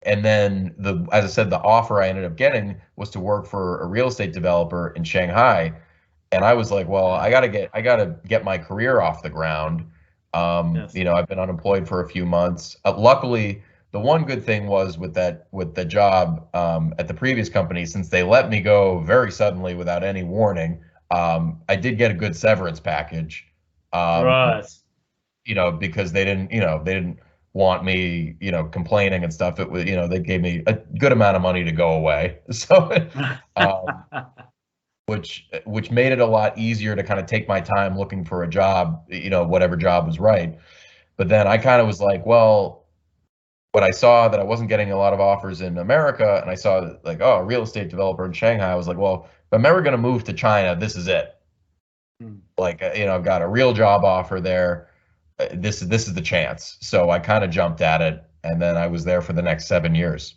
then as I said, the offer I ended up getting was to work for a real estate developer in Shanghai. And I was like, well, Yeah. I gotta get my career off the ground. Yes. I've been unemployed for a few months. Luckily, the one good thing was with the job, at the previous company, since they let me go very suddenly without any warning, I did get a good severance package. Um, Right. because they didn't want me, complaining and stuff. It was, they gave me a good amount of money to go away. So, um, which made it a lot easier to kind of take my time looking for a job, whatever job was right. But then I kind of was like, well, when I saw that I wasn't getting a lot of offers in America, and I saw that, like, oh, a real estate developer in Shanghai, I was like, well, if I'm ever going to move to China, this is it. Like, I've got a real job offer there. This is the chance. So I kind of jumped at it, and then I was there for the next 7 years.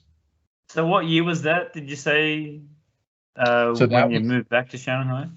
So what year was that? Did you say when you moved back to Shanghai?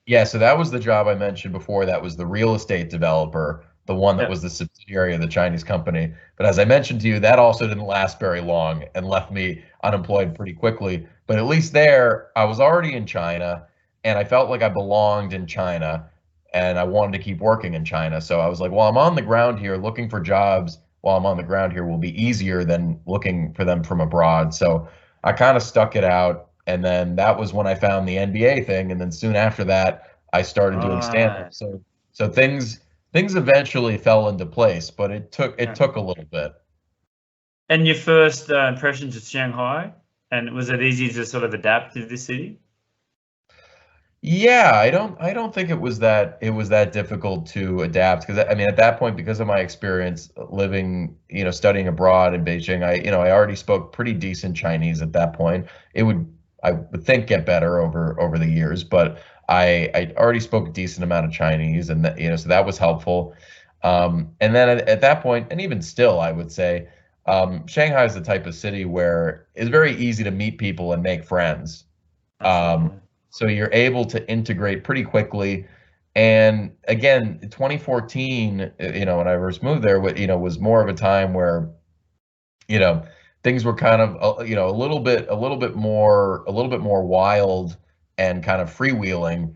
Yeah, so that was the job I mentioned before. That was the real estate developer, the one that was the subsidiary of the Chinese company. But as I mentioned to you, that also didn't last very long and left me unemployed pretty quickly. But at least there, I was already in China, and I felt like I belonged in China, and I wanted to keep working in China. So I was like, well, I'm on the ground here. Looking for jobs while I'm on the ground here will be easier than looking for them from abroad. So I kind of stuck it out. And then that was when I found the NBA thing. And then soon after that, I started doing stand-up. So things eventually fell into place, but it took a little bit. And your first impressions of Shanghai, and was it easy to sort of adapt to this city? Yeah, I don't think it was that difficult to adapt, because I mean, at that point, because of my experience living, studying abroad in Beijing, I already spoke pretty decent Chinese at that point. I would think, get better over the years, but I already spoke a decent amount of Chinese, and that, so that was helpful. And then at that point, and even still, I would say, Shanghai is the type of city where it's very easy to meet people and make friends. So you're able to integrate pretty quickly. And again, 2014, when I first moved there, was more of a time where, things were kind of, a little bit more wild and kind of freewheeling.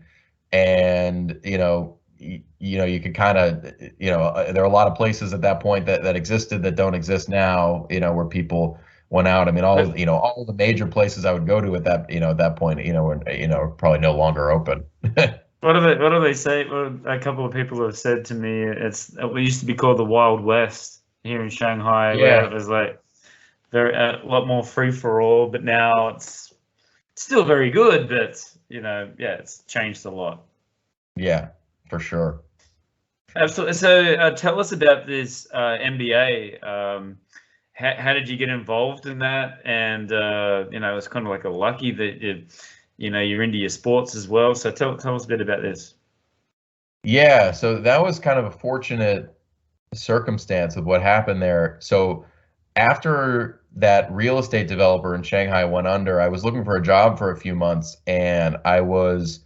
And, you could kind of, there are a lot of places at that point that existed that don't exist now, where people went out. I mean, all the major places I would go to at that point, were probably no longer open. What do they say? Well, a couple of people have said to me, it used to be called the Wild West here in Shanghai, where it was like a lot more free for all. But now it's still very good, but it's changed a lot. Yeah, for sure. Absolutely. So tell us about this MBA. How did you get involved in that? And it's kind of like a lucky that you're into your sports as well. So tell us a bit about this. Yeah, so that was kind of a fortunate circumstance of what happened there. So after that real estate developer in Shanghai went under, I was looking for a job for a few months, and I was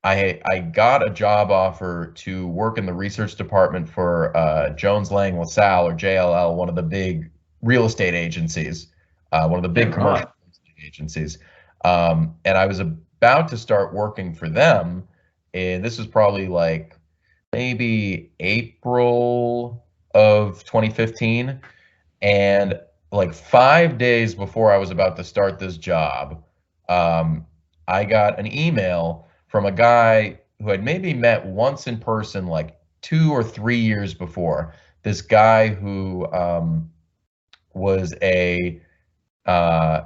I got a job offer to work in the research department for Jones Lang LaSalle, or JLL, one of the big real estate agencies, one of the big commercial agencies. And I was about to start working for them, and this was probably like maybe April of 2015. And like 5 days before I was about to start this job, I got an email from a guy who had maybe met once in person like 2 or 3 years before. This guy who was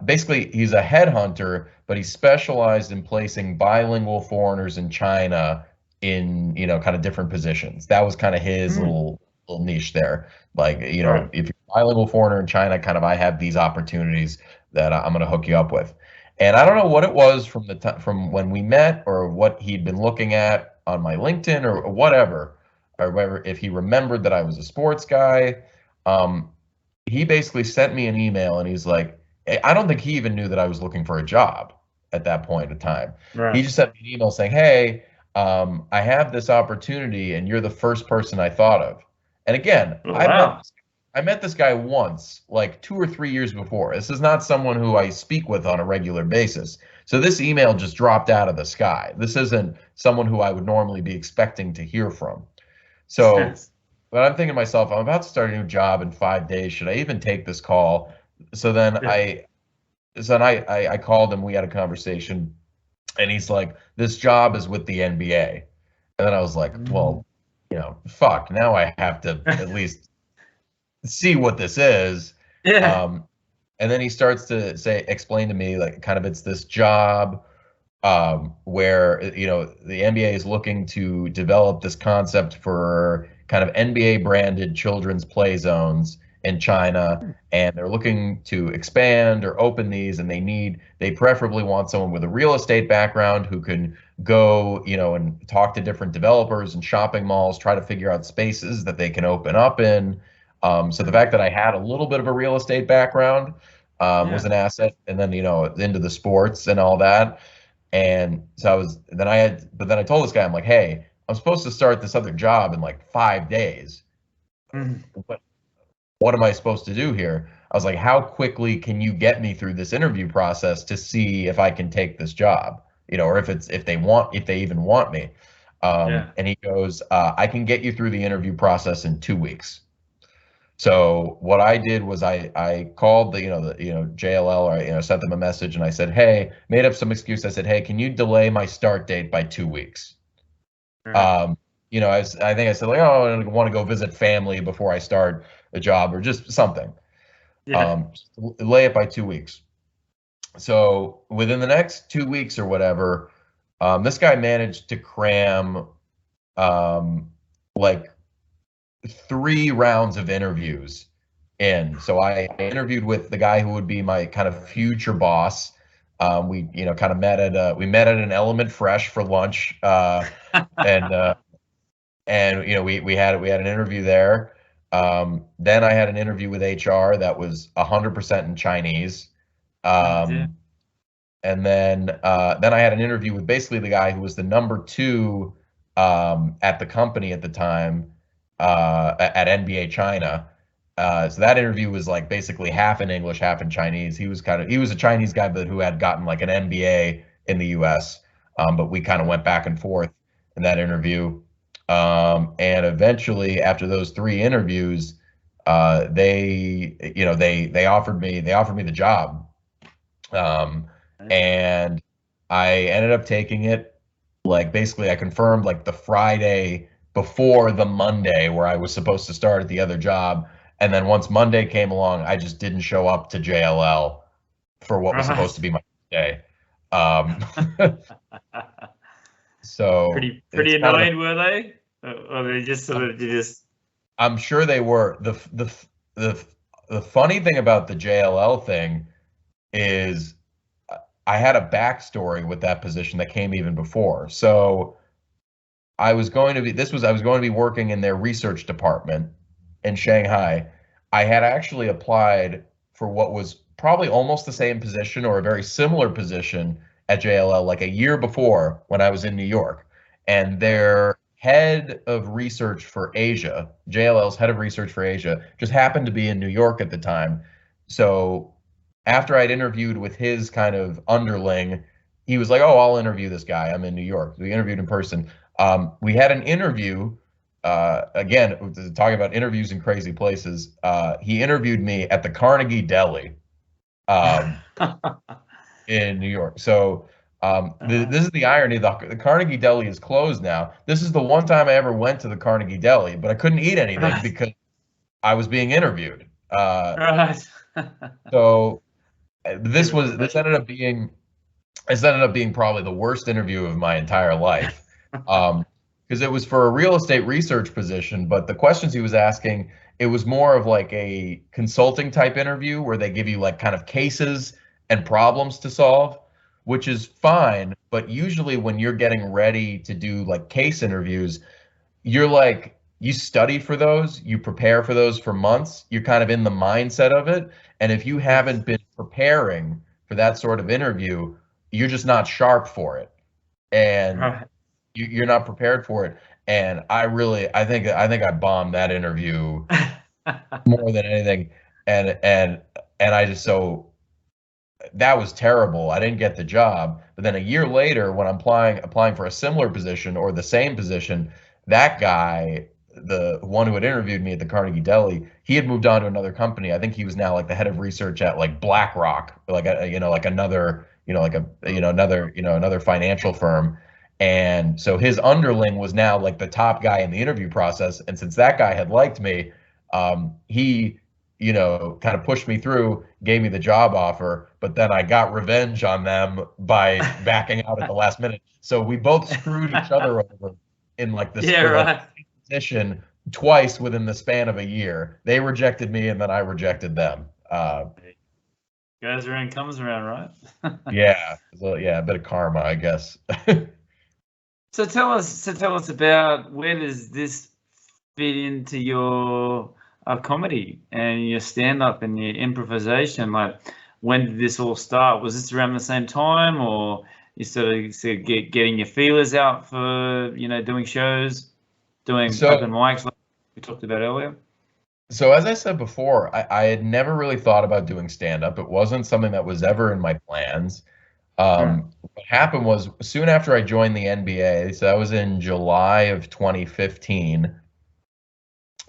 basically, he's a headhunter, but he specialized in placing bilingual foreigners in China in, kind of different positions. That was kind of his little niche there. Like, if you're a bilingual foreigner in China, kind of, I have these opportunities that I'm going to hook you up with. And I don't know what it was from when we met, or what he'd been looking at on my LinkedIn or whatever, if he remembered that I was a sports guy. He basically sent me an email, and he's like, I don't think he even knew that I was looking for a job at that point in time. He just sent me an email saying, hey, I have this opportunity, and you're the first person I thought of. And again, I met this guy once, like 2 or 3 years before. This is not someone who I speak with on a regular basis. So this email just dropped out of the sky. This isn't someone who I would normally be expecting to hear from. So, but I'm thinking to myself, I'm about to start a new job in 5 days. Should I even take this call? So then I called him. We had a conversation, and he's like, this job is with the NBA. And then I was like, well, fuck, now I have to at least see what this is. Yeah. And then he starts to explain to me like kind of it's this job where the NBA is looking to develop this concept for kind of NBA branded children's play zones in China, and they're looking to expand or open these, and they preferably want someone with a real estate background who can go, and talk to different developers and shopping malls, try to figure out spaces that they can open up in. So the fact that I had a little bit of a real estate background was an asset, and then into the sports and all that. And so but then I told this guy, I'm like, hey, I'm supposed to start this other job in like 5 days. What am I supposed to do here? I was like, how quickly can you get me through this interview process to see if I can take this job, or if they even want me. And he goes, I can get you through the interview process in 2 weeks. So what I did was I called the JLL, or sent them a message, and I said, hey, made up some excuse. I said, hey, can you delay my start date by 2 weeks? I think I said like, oh, I want to go visit family before I start a job, or just something. Delay it by 2 weeks. So within the next 2 weeks or whatever, this guy managed to cram like 3 rounds of interviews in. So I interviewed with the guy who would be my kind of future boss. We kind of met at an Element Fresh for lunch, and we had an interview there. Then I had an interview with HR that was 100% in Chinese. And then I had an interview with basically the guy who was the number 2 at the company at the time, at NBA China. So that interview was like basically half in English, half in Chinese. He was a Chinese guy, but who had gotten like an MBA in the US. But we kind of went back and forth in that interview. And eventually, after those 3 interviews, they offered me the job. And I ended up taking it. Like basically I confirmed like the Friday before the Monday where I was supposed to start at the other job. And then once Monday came along, I just didn't show up to JLL for what was supposed to be my day. So pretty annoyed, were they? Or they just sort of I'm sure they were. The funny thing about the JLL thing is I had a backstory with that position that came even before. So I was going to be working in their research department in Shanghai. I had actually applied for what was probably almost the same position or a very similar position at JLL like a year before when I was in New York. And their head of research for Asia, JLL's head of research for Asia, just happened to be in New York at the time. So after I'd interviewed with his kind of underling, he was like, oh, I'll interview this guy. I'm in New York. We interviewed in person. We had an interview, again, talking about interviews in crazy places. He interviewed me at the Carnegie Deli in New York. So this is the irony. The Carnegie Deli is closed now. This is the one time I ever went to the Carnegie Deli, but I couldn't eat anything because I was being interviewed. So this ended up being probably the worst interview of my entire life, because it was for a real estate research position, but the questions he was asking, it was more of like a consulting type interview where they give you like kind of cases and problems to solve, which is fine. But usually when you're getting ready to do like case interviews, you study for those, you prepare for those for months, you're kind of in the mindset of it. And if you haven't been preparing for that sort of interview, you're just not sharp for it. And you're not prepared for it. And I think I bombed that interview more than anything. And I just, so that was terrible. I didn't get the job. But then a year later, when I'm applying for a similar position or the same position, that guy, the one who had interviewed me at the Carnegie Deli, he had moved on to another company. I think he was now like the head of research at like BlackRock, like another financial firm. And so his underling was now like the top guy in the interview process. And since that guy had liked me, He, kind of pushed me through, gave me the job offer, but then I got revenge on them by backing out at the last minute. So we both screwed each other over in like this Yeah, for like right. position twice within the span of a year. They rejected me, and then I rejected them. Goes around, comes around, right? Yeah, so yeah, a bit of karma, I guess. So tell us about, where does this fit into your comedy and your stand-up and your improvisation? Like, when did this all start? Was this around the same time, or you sort of getting your feelers out for, doing shows, doing open So, mics like we talked about earlier? so as I said before, I had never really thought about doing stand-up. It wasn't something that was ever in my plans. Right. What happened was soon after I joined the NBA, so that was in July of 2015.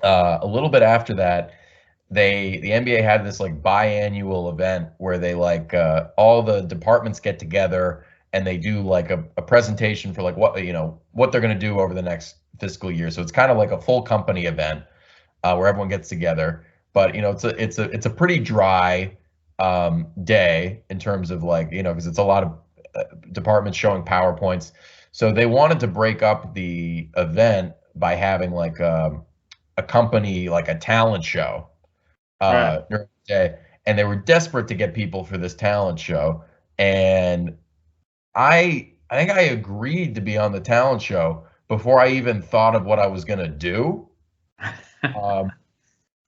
A little bit after that, the NBA had this like biannual event where they like all the departments get together and they do like a presentation for like what they're going to do over the next fiscal year. So it's kind of like a full company event where everyone gets together. But it's a pretty dry day in terms of like because it's a lot of departments showing PowerPoints. So they wanted to break up the event by having like a company like a talent show Right. during the day, and they were desperate to get people for this talent show. And I think I agreed to be on the talent show before I even thought of what I was gonna do. Um,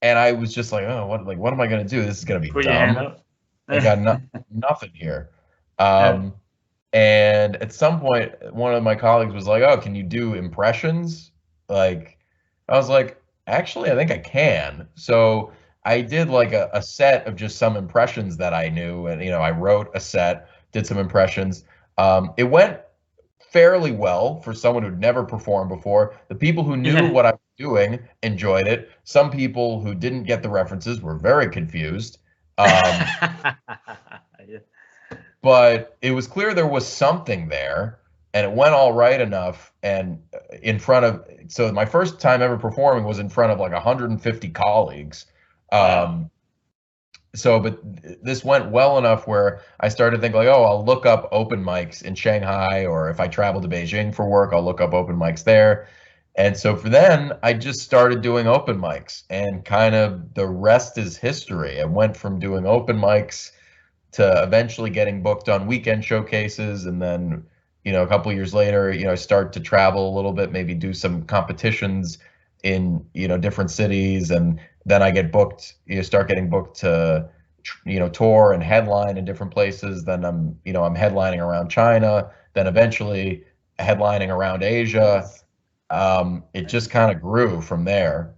and I was just like, oh, what am I gonna do? This is gonna be Put your hand dumb. up. I got nothing here. Yeah. Um, and at some point, one of my colleagues was like, "Oh, can you do impressions?" Like, I was like, "Actually, I think I can." So I did like a set of just some impressions that I knew, and I wrote a set, did some impressions. It went fairly well for someone who'd never performed before. The people who knew Yeah. what I was doing enjoyed it. Some people who didn't get the references were very confused. Um, Yeah. but it was clear there was something there, and it went all right enough. And so my first time ever performing was in front of like 150 colleagues. Wow. um but this went well enough where I started to think like, oh, I'll look up open mics in Shanghai, or if I travel to Beijing for work, I'll look up open mics there. And so for then I just started doing open mics, and kind of the rest is history. I went from doing open mics to eventually getting booked on weekend showcases, and then a couple of years later, I start to travel a little bit, maybe do some competitions in different cities, and then I get booked. Start getting booked to tour and headline in different places. Then I'm headlining around China, then eventually headlining around Asia. It just kind of grew from there.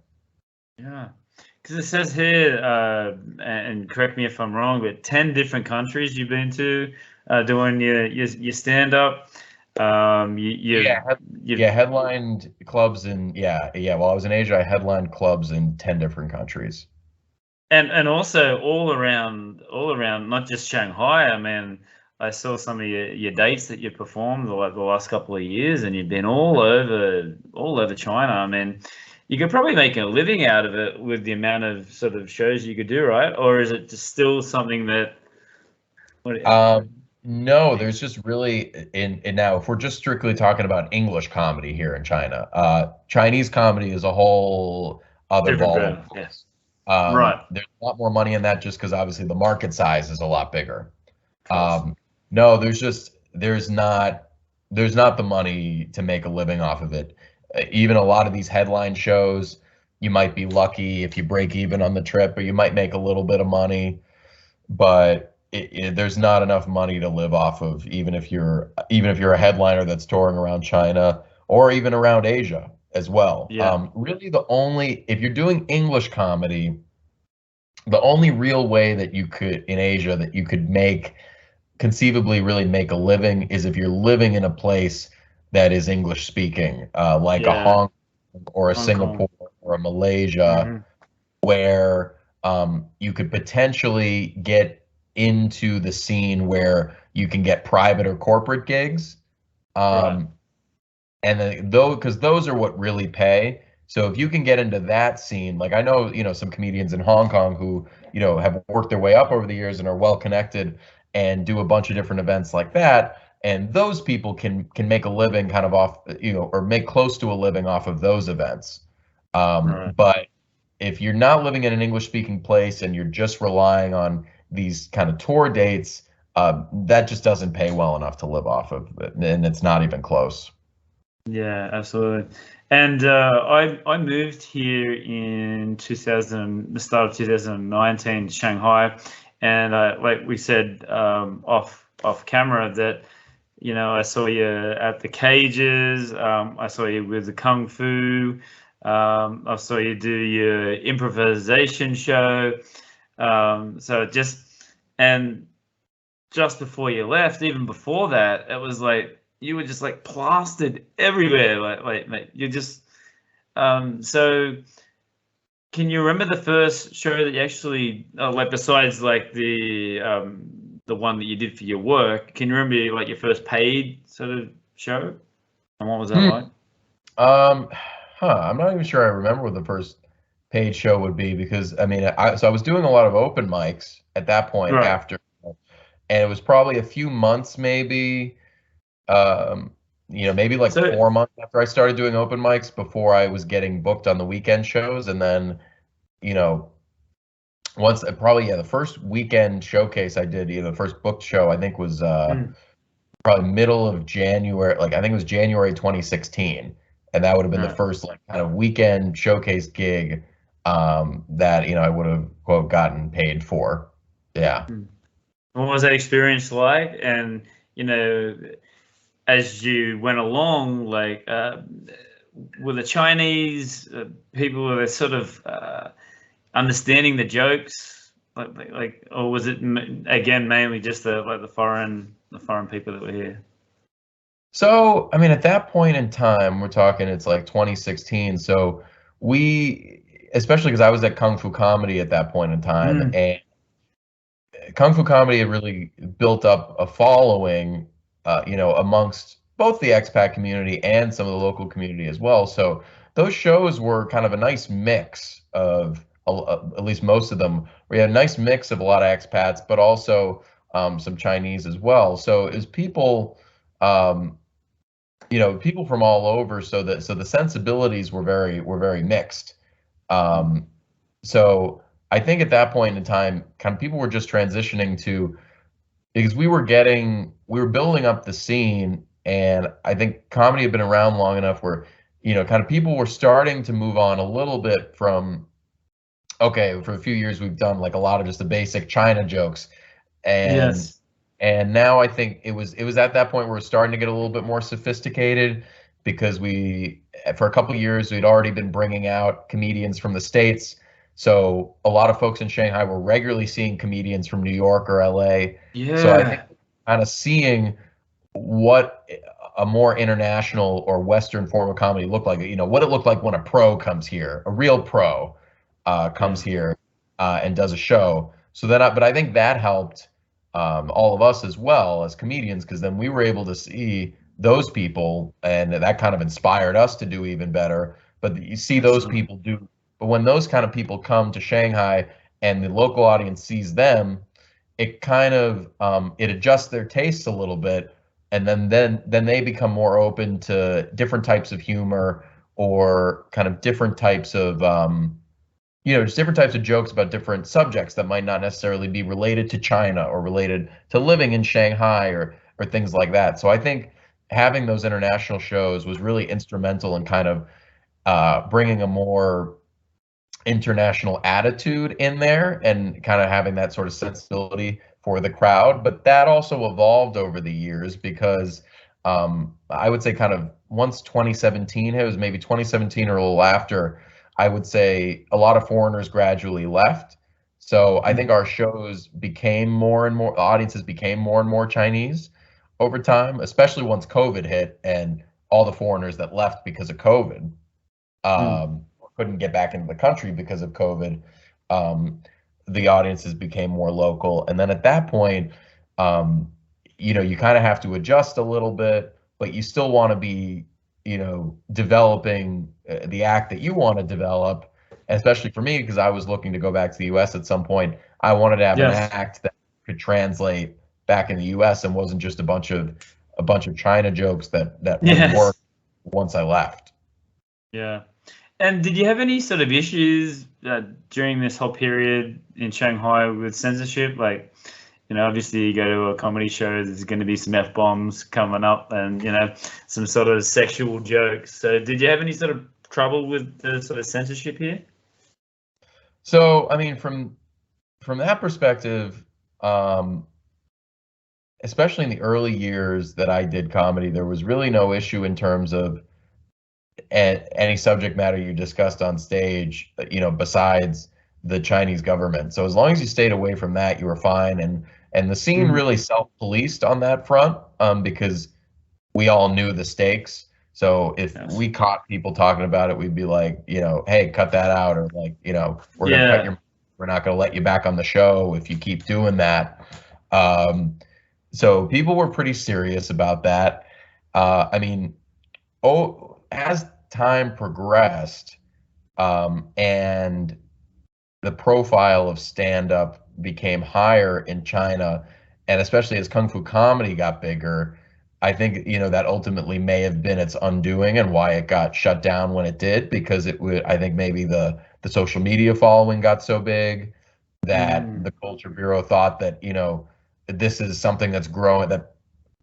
Yeah. Because it says here, and correct me if I'm wrong, but 10 different countries you've been to, doing your stand up. Yeah, You've yeah, headlined clubs in yeah. While I was in Asia, I headlined clubs in 10 different countries. and also all around, not just Shanghai. I mean, I saw some of your dates that you performed the last couple of years, and you've been all over China. I mean, you could probably make a living out of it with the amount of sort of shows you could do, right? Or is it just still something that what, No, there's just really in now, if we're just strictly talking about English comedy here in China, Chinese comedy is a whole other different ball of ground? Yeah. wax. Right. There's a lot more money in that just because obviously the market size is a lot bigger. Of course. No, there's not the money to make a living off of it. Even a lot of these headline shows, you might be lucky if you break even on the trip, or you might make a little bit of money, but there's not enough money to live off of, even if you're a headliner that's touring around China or even around Asia as well. Yeah. Really, if you're doing English comedy, the only real way that you could in Asia that you could conceivably really make a living is if you're living in a place that is English speaking, like a Yeah. Hong Kong or a Hong Kong. Singapore or a Malaysia, Hmm. where you could potentially get into the scene where you can get private or corporate gigs. Right. And then, though, because those are what really pay. So if you can get into that scene, like I know, some comedians in Hong Kong who, have worked their way up over the years and are well connected and do a bunch of different events like that. And those people can make a living kind of off, or make close to a living off of those events. Right. But if you're not living in an English speaking place and you're just relying on these kind of tour dates, that just doesn't pay well enough to live off of, and it's not even close. Yeah, absolutely. And I moved here in 2000, the start of 2019, to Shanghai, and like we said off camera that I saw you at the cages. I saw you with the kung fu. I saw you do your improvisation show. So and just before you left, even before that, it was like you were just like plastered everywhere. Like mate, you just so can you remember the first show that you actually like besides like the one that you did for your work? Can you remember like your first paid sort of show? And what was that like? I'm not even sure I remember what the first paid show would be because I mean, I was doing a lot of open mics at that point Right. after, and it was probably a few months, maybe, maybe like So 4 months after I started doing open mics before I was getting booked on the weekend shows, and then, you know, once probably the first weekend showcase I did, the first booked show I think was mm, probably middle of January, like I think it was January 2016, and that would have been the right. first like kind of weekend showcase gig that I would have quote gotten paid for. Yeah. Mm. What was that experience like? And you know, as you went along, like were the Chinese people were sort of understanding the jokes, or was it again mainly just the foreign people that were here? So, I mean, at that point in time, we're talking it's like 2016. So especially because I was at Kung Fu Comedy at that point in time, Mm, and Kung Fu Comedy had really built up a following, amongst both the expat community and some of the local community as well. So those shows were kind of a nice mix of, at least most of them, we had a nice mix of a lot of expats, but also some Chinese as well. So it was people, um, people from all over. So the sensibilities were very mixed. mm, Um, so I think at that point in time, kind of people were just transitioning to because we were building up the scene, and I think comedy had been around long enough where, kind of people were starting to move on a little bit from, okay, for a few years we've done like a lot of just the basic China jokes, and yes. and now I think it was at that point where we're starting to get a little bit more sophisticated because for a couple of years we'd already been bringing out comedians from the States. So a lot of folks in Shanghai were regularly seeing comedians from New York or LA. So I think Yeah. kind of seeing what a more international or Western form of comedy looked like, what it looked like when a pro comes here, a real pro Yeah. comes here and does a show. But I think that helped all of us as well as comedians, because then we were able to see those people, and that kind of inspired us to do even better. But you see those Absolutely. people do, but when those kind of people come to Shanghai and the local audience sees them, it kind of it adjusts their tastes a little bit, and then they become more open to different types of humor or kind of different types of just different types of jokes about different subjects that might not necessarily be related to China or related to living in Shanghai or things like that. So I think having those international shows was really instrumental in kind of bringing a more international attitude in there and kind of having that sort of sensibility for the crowd. But that also evolved over the years because I would say kind of once 2017 hit, it was maybe 2017 or a little after, I would say a lot of foreigners gradually left. So I think Mm, our shows became more and more, audiences became more and more Chinese over time, especially once COVID hit and all the foreigners that left because of COVID mm, couldn't get back into the country because of COVID, um, the audiences became more local. And then at that point, you kind of have to adjust a little bit, but you still want to be developing the act that you want to develop, especially for me, because I was looking to go back to the US at some point. I wanted to have an Yes. act that could translate back in the US and wasn't just a bunch of China jokes that wouldn't Yes. work once I left. Yeah. And did you have any sort of issues during this whole period in Shanghai with censorship? Like, obviously you go to a comedy show, there's going to be some F-bombs coming up and, some sort of sexual jokes. So did you have any sort of trouble with the sort of censorship here? So, I mean, from that perspective, especially in the early years that I did comedy, there was really no issue in terms of any subject matter you discussed on stage, besides the Chinese government. So as long as you stayed away from that, you were fine. And the scene Mm. really self-policed on that front, because we all knew the stakes. So if Yes. we caught people talking about it, we'd be like, hey, cut that out, or like, Yeah. we're not gonna let you back on the show if you keep doing that. So people were pretty serious about that. I mean, as time progressed, and the profile of stand-up became higher in China, and especially as Kung Fu comedy got bigger, I think that ultimately may have been its undoing and why it got shut down when it did, because I think maybe the social media following got so big that Mm. the Culture Bureau thought that this is something that's growing, that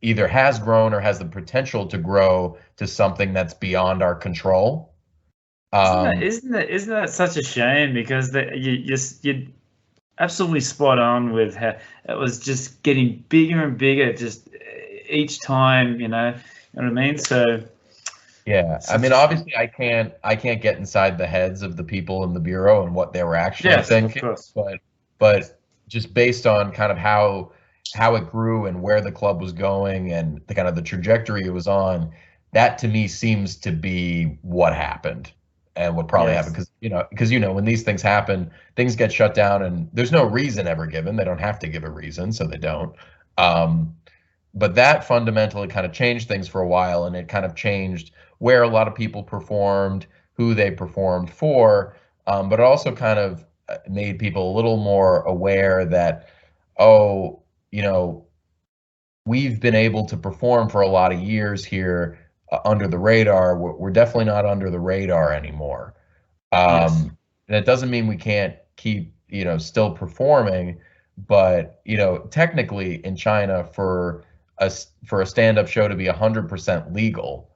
either has grown or has the potential to grow to something that's beyond our control. Isn't that Um, isn't that isn't that such a shame? Because you're absolutely spot on with how it was just getting bigger and bigger just each time, what I mean? So yeah, I such mean, a shame. obviously, I can't get inside the heads of the people in the bureau and what they were actually Yes, of thinking, course. but just based on kind of how it grew and where the club was going and the kind of the trajectory it was on, that to me seems to be what happened and what probably happened, Yes. because when these things happen, things get shut down and there's no reason ever given. They don't have to give a reason, so they don't. Um, but that fundamentally kind of changed things for a while, and it kind of changed where a lot of people performed, who they performed for, but it also kind of made people a little more aware that, oh, you know, we've been able to perform for a lot of years here, under the radar. We're definitely not under the radar anymore. Yes. And it doesn't mean we can't keep, still performing, but, technically in China, for a stand-up show to be 100% legal,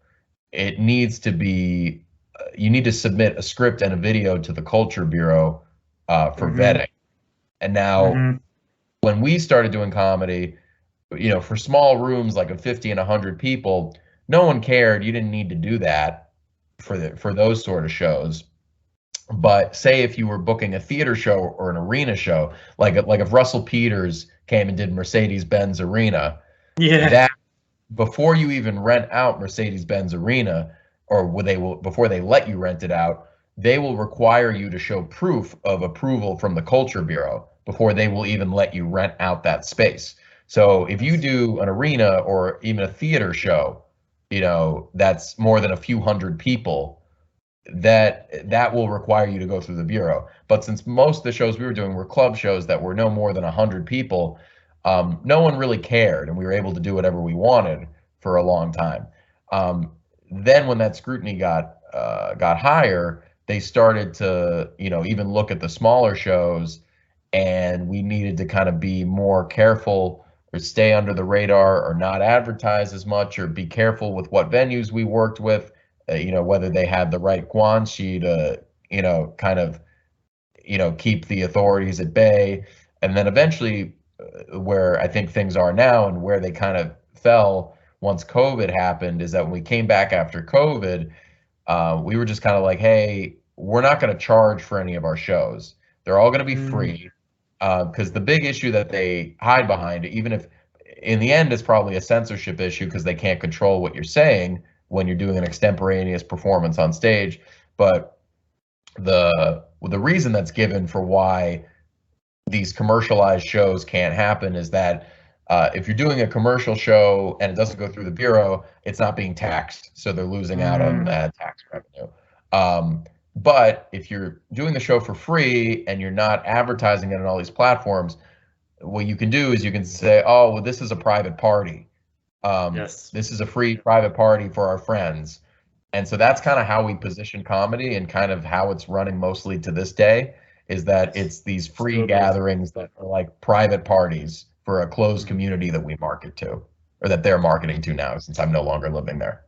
it needs to be, you need to submit a script and a video to the Culture Bureau, for Mm-hmm. vetting. And now, Mm-hmm. when we started doing comedy, for small rooms like of 50 and 100 people, no one cared. You didn't need to do that for those sort of shows. But say if you were booking a theater show or an arena show, like if Russell Peters came and did Mercedes-Benz Arena, Yeah. that before you even rent out Mercedes-Benz Arena, or before they let you rent it out, they will require you to show proof of approval from the Culture Bureau before they will even let you rent out that space. So if you Yes. do an arena or even a theater show, that's more than a few hundred people, that will require you to go through the bureau. But since most of the shows we were doing were club shows that were no more than 100 people, no one really cared, and we were able to do whatever we wanted for a long time. Um, then when that scrutiny got higher, they started to even look at the smaller shows, and we needed to kind of be more careful or stay under the radar or not advertise as much or be careful with what venues we worked with, whether they had the right guanxi to, kind of, keep the authorities at bay. And then eventually, where I think things are now and where they kind of fell once COVID happened, is that when we came back after COVID, we were just kind of like, hey, we're not going to charge for any of our shows. They're all going to be Mm. free, because the big issue that they hide behind, even if in the end it's probably a censorship issue because they can't control what you're saying when you're doing an extemporaneous performance on stage. But the reason that's given for why these commercialized shows can't happen is that, If you're doing a commercial show and it doesn't go through the bureau, it's not being taxed, so they're losing out on tax revenue. But if you're doing the show for free and you're not advertising it on all these platforms, what you can do is you can say, oh, well, this is a private party. Yes. This is a free private party for our friends. And so that's kind of how we position comedy, and kind of how it's running mostly to this day, is that it's these free gatherings that are like private parties for a closed community that we market to, or that they're marketing to now, since I'm no longer living there.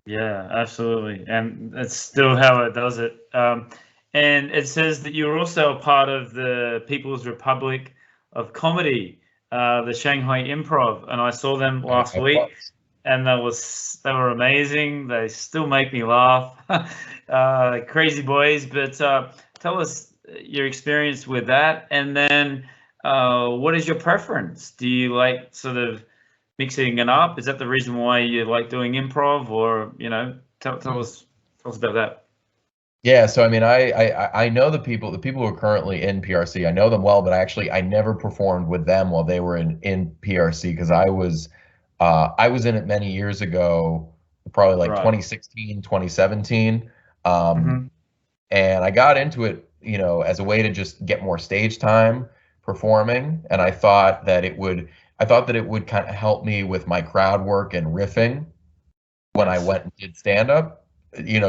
Yeah, absolutely. And that's still how it does it. And it says that you're also a part of the People's Republic of Comedy, the Shanghai Improv, and I saw them last week, and they were amazing. They still make me laugh. Crazy boys. But tell us your experience with that, and then what is your preference? Do you like sort of mixing it up? Is that the reason why you like doing improv, or tell us about that? Yeah, so I mean, I know the people who are currently in PRC. I know them well, but I never performed with them while they were in PRC, because I was in it many years ago, probably like 2016, 2017. And I got into it, as a way to just get more stage time performing, and I thought that it would kind of help me with my crowd work and riffing when I went and did stand up,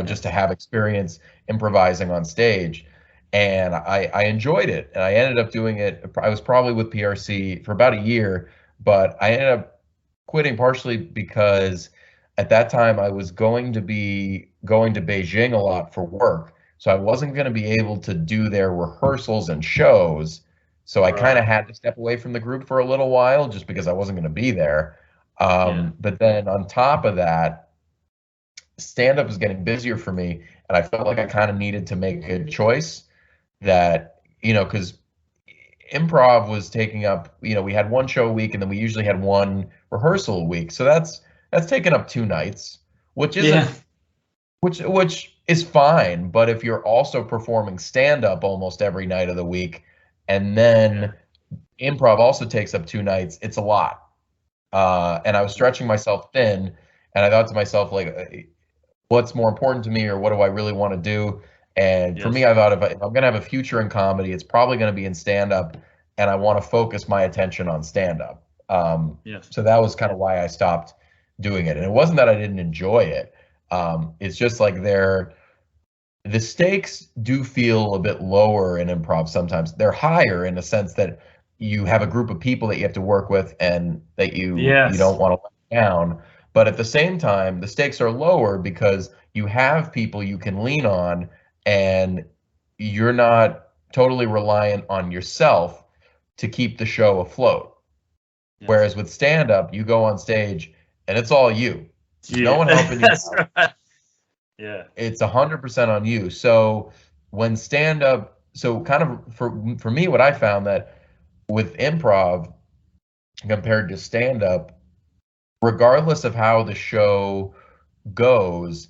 just to have experience improvising on stage. And I enjoyed it, and I ended up doing it. I was probably with PRC for about a year, but I ended up quitting partially because at that time I was going to Beijing a lot for work. So I wasn't going to be able to do their rehearsals and shows. So I kind of had to step away from the group for a little while, just because I wasn't going to be there. But then on top of that, stand-up was getting busier for me, and I felt like I kind of needed to make a choice that, because improv was taking up, we had one show a week, and then we usually had one rehearsal a week. So that's taken up 2 nights, which isn't which is fine. But if you're also performing stand-up almost every night of the week, and then improv also takes up 2 nights, it's a lot. And I was stretching myself thin, and I thought to myself, like, what's more important to me, or what do I really want to do? And for me, I thought, if I'm going to have a future in comedy, it's probably going to be in stand-up, and I want to focus my attention on stand-up. So that was kind of why I stopped doing it. And it wasn't that I didn't enjoy it. It's just like the stakes do feel a bit lower in improv sometimes. They're higher in the sense that you have a group of people that you have to work with, and that you don't want to let down. But at the same time, the stakes are lower because you have people you can lean on, and you're not totally reliant on yourself to keep the show afloat. Whereas with stand-up, you go on stage and it's all you. No one helping you. That's right. Yeah. It's 100% on you. So when stand-up, so kind of for me, what I found that with improv compared to stand-up, regardless of how the show goes,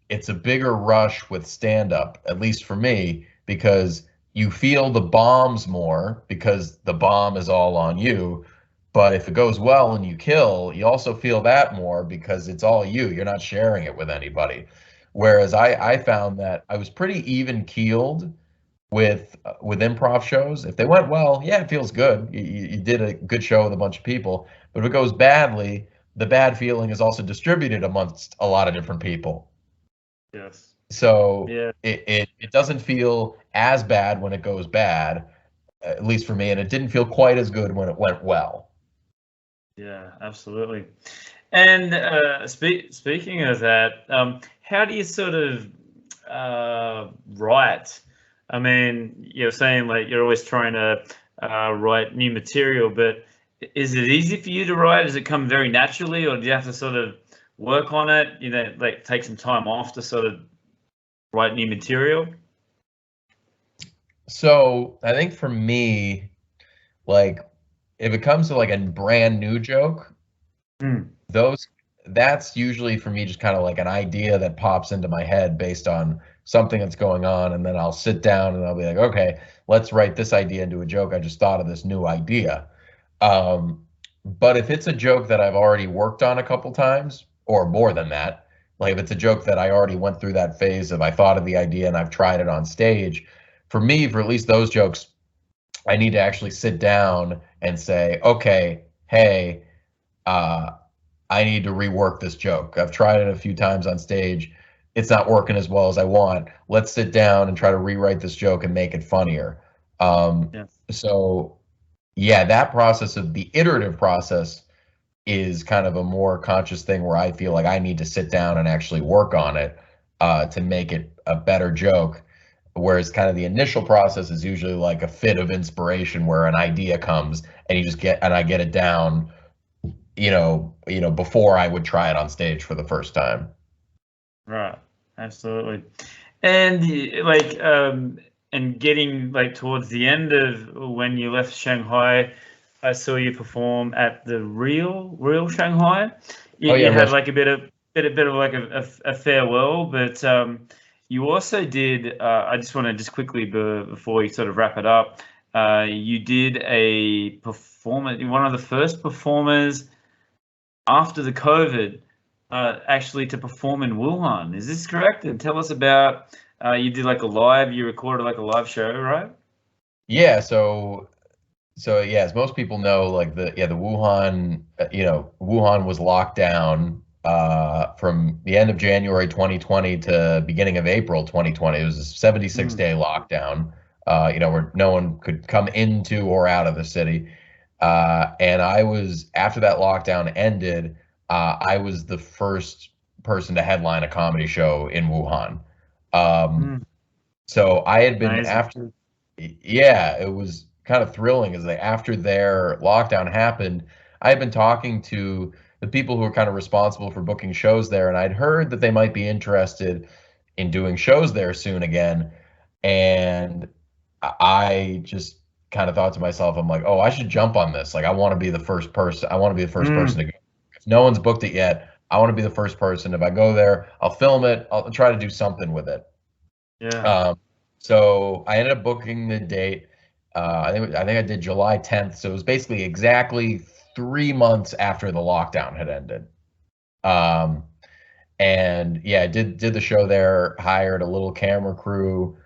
it's a bigger rush with stand-up, at least for me, because you feel the bombs more because the bomb is all on you. But if it goes well and you kill, you also feel that more because it's all you. You're not sharing it with anybody. Whereas I found that I was pretty even keeled with improv shows. If they went well, yeah, it feels good. You did a good show with a bunch of people. But if it goes badly, the bad feeling is also distributed amongst a lot of different people. Yes. So it doesn't feel as bad when it goes bad, at least for me, and it didn't feel quite as good when it went well. Yeah, absolutely. And speaking of that, how do you sort of write? I mean, you're saying like you're always trying to write new material, but is it easy for you to write? Does it come very naturally, or do you have to sort of work on it? Like take some time off to sort of write new material? So I think for me, like, if it comes to like a brand new joke, that's usually for me just kind of like an idea that pops into my head based on something that's going on, and then I'll sit down and I'll be like, okay, let's write this idea into a joke. I just thought of this new idea. But if it's a joke that I've already worked on a couple times or more than that, like if it's a joke that I already went through that phase of I thought of the idea and I've tried it on stage, for me, for at least those jokes, I need to actually sit down and say, okay, hey, uh, I need to rework this joke. I've tried it a few times on stage. It's not working as well as I want. Let's sit down and try to rewrite this joke and make it funnier. Yes. So yeah, that process of the iterative process is kind of a more conscious thing where I feel like I need to sit down and actually work on it to make it a better joke. Whereas kind of the initial process is usually like a fit of inspiration where an idea comes and I get it down, before I would try it on stage for the first time. Right. Absolutely. And like, and getting like towards the end of when you left Shanghai, I saw you perform at the Real Shanghai. You, Oh yeah, you real. had like a bit of like a farewell, but you also did. I just want to just quickly before we sort of wrap it up. You did a performance. One of the first performers after the COVID, actually to perform in Wuhan. Is this correct? And tell us about you did like you recorded like a live show, right? Yeah, so yeah, as most people know, like the Wuhan, Wuhan was locked down from the end of January 2020 to beginning of April 2020. It was a 76-day lockdown, where no one could come into or out of the city. And I was, after that lockdown ended, I was the first person to headline a comedy show in Wuhan. Um, Mm, so I had been amazing. after, yeah, it was kind of thrilling as after their lockdown happened, I had been talking to the people who were kind of responsible for booking shows there, and I'd heard that they might be interested in doing shows there soon again. And I just kind of thought to myself, I'm like, oh, I should jump on this. Like, I want to be the first person. I want to be the first person Mm, to go. If no one's booked it yet, I want to be the first person. If I go there, I'll film it. I'll try to do something with it. yeah. Um, so I ended up booking the date. I think I did July 10th. So it was basically exactly 3 months after the lockdown had ended. Um, and yeah, I did the show there. Hired a little camera crew.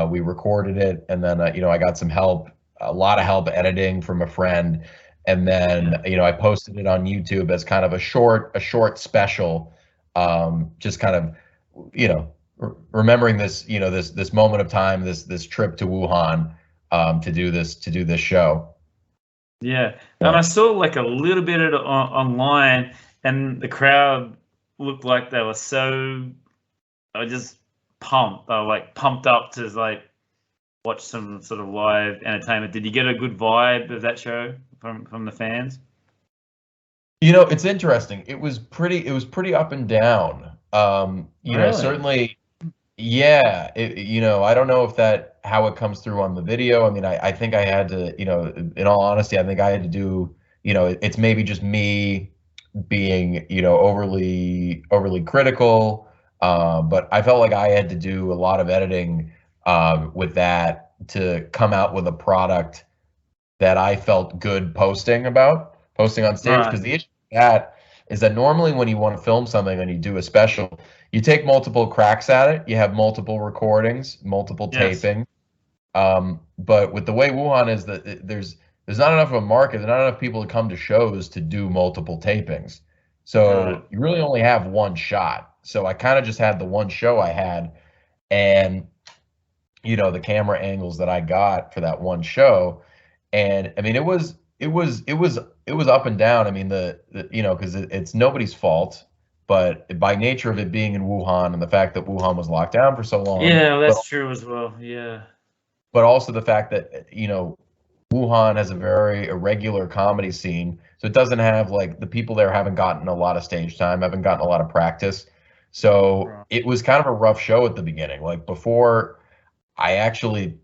We recorded it, and then I got some help, a lot of help editing from a friend, and then Yeah. I posted it on YouTube as kind of a short special, just kind of remembering this this moment of time, this trip to Wuhan, to do this show. Yeah. And So, I saw like a little bit of it online, and the crowd looked like they were just pumped. They were like pumped up to like watch some sort of live entertainment. Did you get a good vibe of that show from the fans? it's interesting. It was pretty up and down. Really? Certainly. Yeah, I don't know if how it comes through on the video. I mean, I think I had to, in all honesty, I think I had to do, it's maybe just me being, overly critical. But I felt like I had to do a lot of editing with that to come out with a product that I felt good posting on stage. Right. Because the issue with that is that normally when you want to film something and you do a special, you take multiple cracks at it. You have multiple recordings, multiple Yes. taping. But with the way Wuhan is, that there's not enough of a market. There's not enough people to come to shows to do multiple tapings. Right. So you really only have one shot. So I kind of just had the one show I had, and the camera angles that I got for that one show. And I mean, it was up and down. I mean, because it's nobody's fault, but by nature of it being in Wuhan and the fact that Wuhan was locked down for so long, Yeah, well, but that's true as well. Yeah. also the fact that Wuhan has a very irregular comedy scene, so it doesn't have, like, the people there haven't gotten a lot of stage time, haven't gotten a lot of practice. So Right. it was kind of a rough show at the beginning. Like, I actually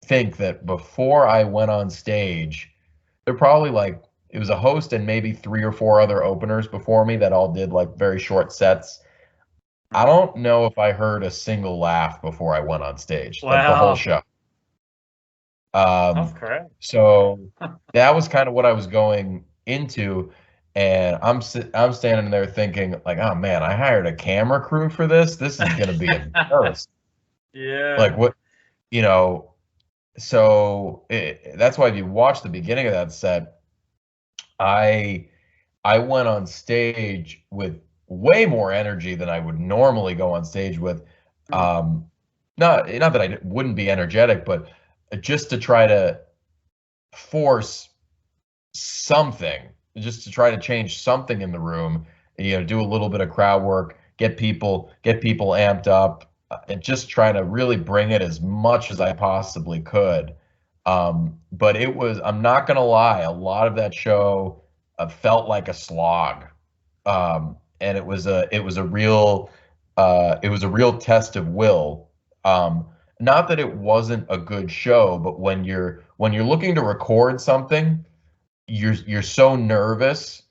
think that before I went on stage, there probably, like, it was a host and maybe three or four other openers before me that all did like very short sets. I Right. don't know if I heard a single laugh before I went on stage, like the whole Wow. show. Tough Um, crowd. so that was kind of what I was going. into. And I'm standing there thinking like, oh man, I hired a camera crew for this. This is gonna be embarrassing. Like Yeah. what, you know. So that's why if you watch the beginning of that set, I I went on stage with way more energy than I would normally go on stage with. Um, not that I wouldn't be energetic, but just to try to force something, just to try to change something in the room, do a little bit of crowd work, get people amped up, and just try to really bring it as much as I possibly could. But I'm not gonna lie, a lot of that show felt like a slog. And it was a real test of will. Not that it wasn't a good show, but when you're looking to record something, you're so nervous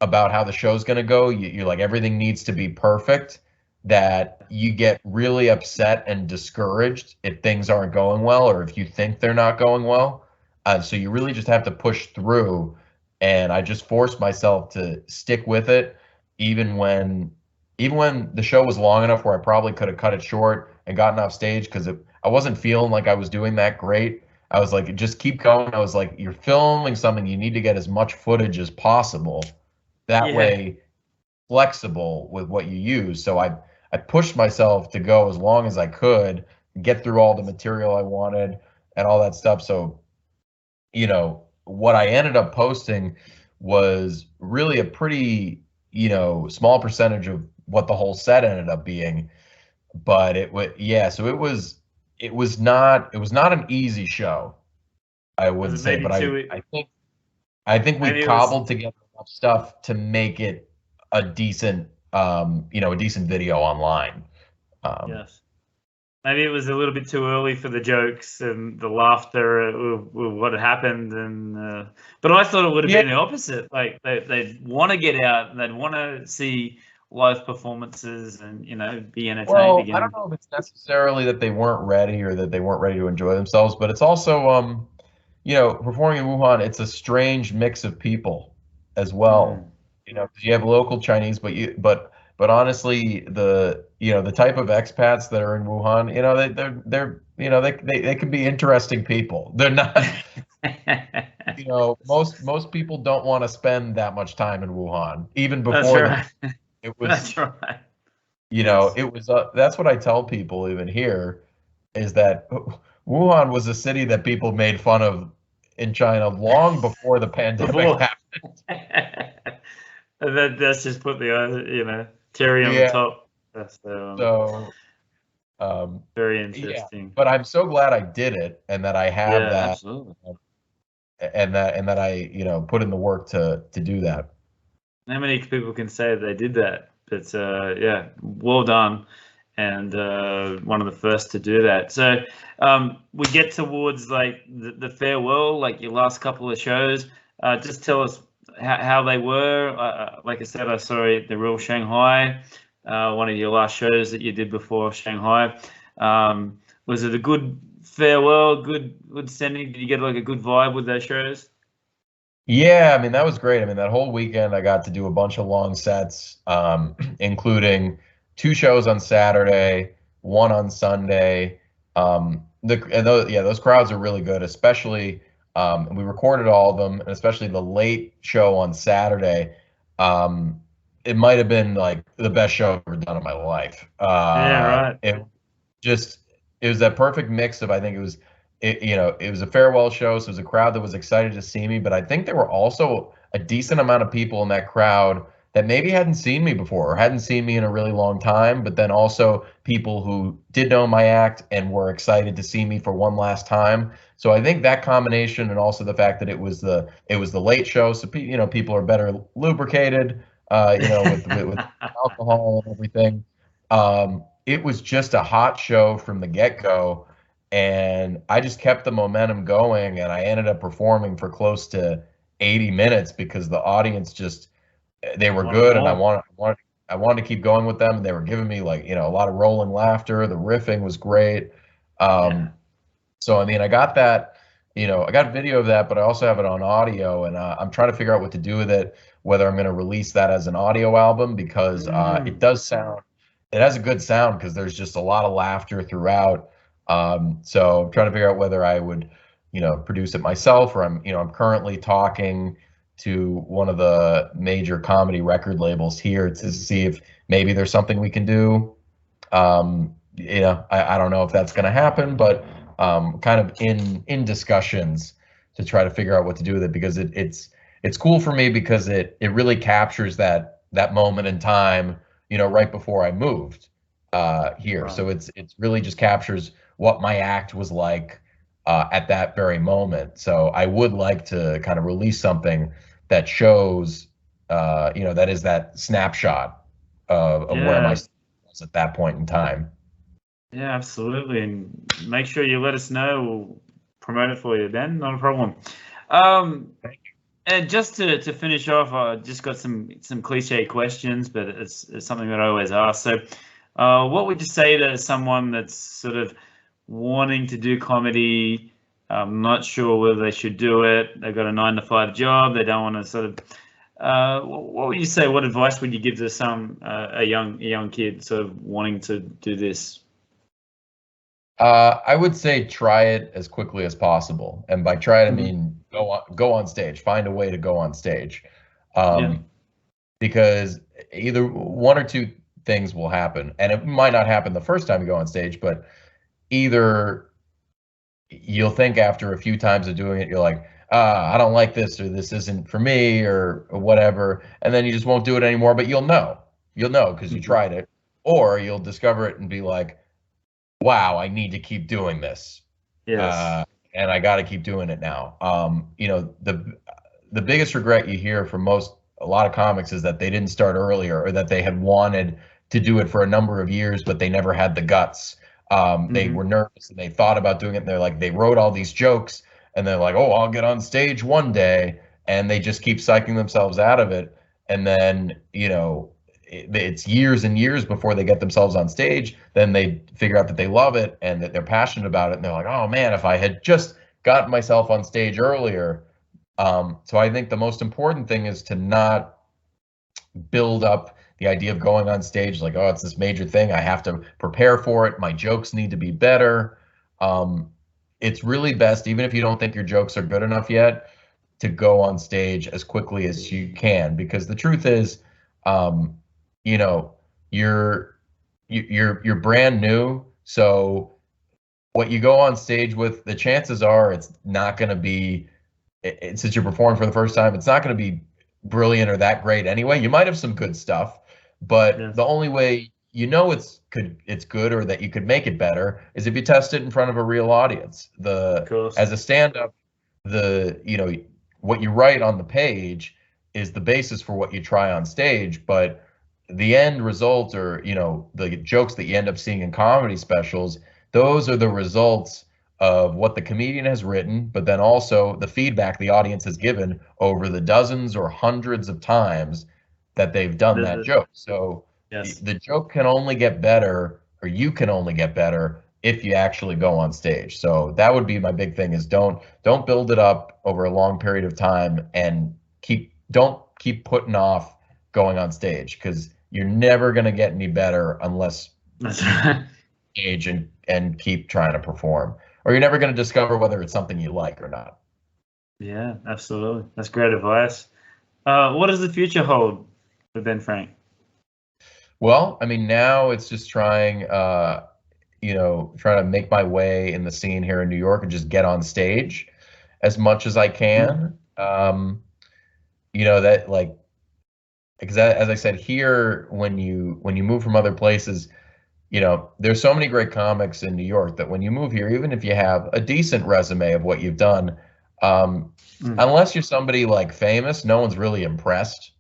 about how the show's going to go. You're like, everything needs to be perfect, that you get really upset and discouraged if things aren't going well, or if you think they're not going well. So you really just have to push through. And I just forced myself to stick with it, even when the show was long enough where I probably could have cut it short and gotten off stage, because I wasn't feeling like I was doing that great. I was like, just keep going. I was like, you're filming something, you need to get as much footage as possible. That Yeah. way, flexible with what you use. So I pushed myself to go as long as I could, get through all the material I wanted and all that stuff. So, what I ended up posting was really a pretty, small percentage of what the whole set ended up being. But it was, yeah, so it was not an easy show, I Was wouldn't it say, maybe but too? I think we Maybe it was. cobbled together enough stuff to make it a decent video online. Um, Yes. Maybe it was a little bit too early for the jokes and the laughter with what had happened, but I thought it would have yeah, been the opposite. Like they'd want to get out and they'd want to see live performances and be entertained well, I don't again. know if it's necessarily that they weren't ready or that they weren't ready to enjoy themselves, but it's also, performing in Wuhan, it's a strange mix of people as well. Mm. 'Cause you have local Chinese, but honestly, the type of expats that are in Wuhan, they're they could be interesting people. They're not, most people don't want to spend that much time in Wuhan, even That's before right. it was, That's right. Yes. that's what I tell people even here, is that Wuhan was a city that people made fun of in China long before the pandemic Before. happened. And that's just put the cherry on the Yeah. top. That's So, um, very yeah, interesting. but I'm so glad I did it, and that I have Yeah, that, absolutely. and that I, put in the work to do that. How many people can say they did that? But yeah, well done, and one of the first to do that. So we get towards like the farewell, like your last couple of shows. Just tell us how they were. Like I said, I saw it at the Real Shanghai, one of your last shows that you did before Shanghai. Was it a good farewell? Good sending? Did you get like a good vibe with those shows? Yeah, I mean, that was great. I mean, that whole weekend I got to do a bunch of long sets, including two shows on Saturday, one on Sunday. Those crowds are really good, especially, we recorded all of them, and especially the late show on Saturday. It might have been like the best show I've ever done in my life. Yeah, right. Just it was that perfect mix of, I think it was a farewell show, so it was a crowd that was excited to see me, but I think there were also a decent amount of people in that crowd that maybe hadn't seen me before, or hadn't seen me in a really long time, but then also people who did know my act and were excited to see me for one last time. So I think that combination, and also the fact that it was the late show, so people are better lubricated, with alcohol and everything. It was just a hot show from the get-go, and I just kept the momentum going, and I ended up performing for close to 80 minutes because the audience just, they were Wanted good, and I more. wanted I wanted I wanted to keep going with them. They were giving me, like, a lot of rolling laughter. The riffing was great. Yeah. So I mean, I got that, I got a video of that, but I also have it on audio, and I'm trying to figure out what to do with it, whether I'm going to release that as an audio album, because it does sound, it has a good sound because there's just a lot of laughter throughout. So I'm trying to figure out whether I would, produce it myself, or I'm currently talking to one of the major comedy record labels here to see if maybe there's something we can do. I don't know if that's going to happen, but kind of in discussions to try to figure out what to do with it, because it's cool for me because it really captures that moment in time, right before I moved here. Right. So it's really just captures what my act was like at that very moment. So I would like to kind of release something that shows, that is that snapshot of where my was at that point in time. Yeah, absolutely. And make sure you let us know. We'll promote it for you then. Not a problem. And just to finish off, I just got some cliche questions, but it's something that I always ask. So what would you say to someone that's sort of wanting to do comedy, not sure whether they should do it, they've got a 9-to-5 job, they don't want to sort of, what would you say, what advice would you give to a young kid sort of wanting to do this? I would say try it as quickly as possible, and by try it I mean go on stage, find a way to go on stage, because either one or two things will happen, and it might not happen the first time you go on stage, but either you'll think after a few times of doing it, you're like, I don't like this, or this isn't for me, or whatever, and then you just won't do it anymore. But you'll know because you tried it, or you'll discover it and be like, wow, I need to keep doing this. Yes. And I got to keep doing it now. The biggest regret you hear from a lot of comics is that they didn't start earlier, or that they had wanted to do it for a number of years, but they never had the guts. They were nervous and they thought about doing it, and they wrote all these jokes, and they're like, oh, I'll get on stage one day, and they just keep psyching themselves out of it. And then, it's years and years before they get themselves on stage. Then they figure out that they love it and that they're passionate about it, and they're like, oh man, if I had just gotten myself on stage earlier. So I think the most important thing is to not build up the idea of going on stage like, oh, it's this major thing, I have to prepare for it, my jokes need to be better. It's really best, even if you don't think your jokes are good enough yet, to go on stage as quickly as you can, because the truth is, you're brand new, so what you go on stage with, the chances are it's not going to be, since you're performing for the first time, it's not going to be brilliant or that great anyway. You might have some good stuff, but the only way it's good, or that you could make it better, is if you test it in front of a real audience. As a stand-up, what you write on the page is the basis for what you try on stage, but the end result, or the jokes that you end up seeing in comedy specials, those are the results of what the comedian has written, but then also the feedback the audience has given over the dozens or hundreds of times that they've done that joke. So the joke can only get better, or you can only get better, if you actually go on stage. So that would be my big thing, is don't build it up over a long period of time, and don't keep putting off going on stage, because you're never going to get any better unless you age and keep trying to perform, or you're never going to discover whether it's something you like or not. Yeah, absolutely. That's great advice. What does the future hold for Ben Frank? Well, I mean, now it's just trying to make my way in the scene here in New York and just get on stage as much as I can. Because as I said, here, when you move from other places, there's so many great comics in New York that when you move here, even if you have a decent resume of what you've done, unless you're somebody like famous, no one's really impressed.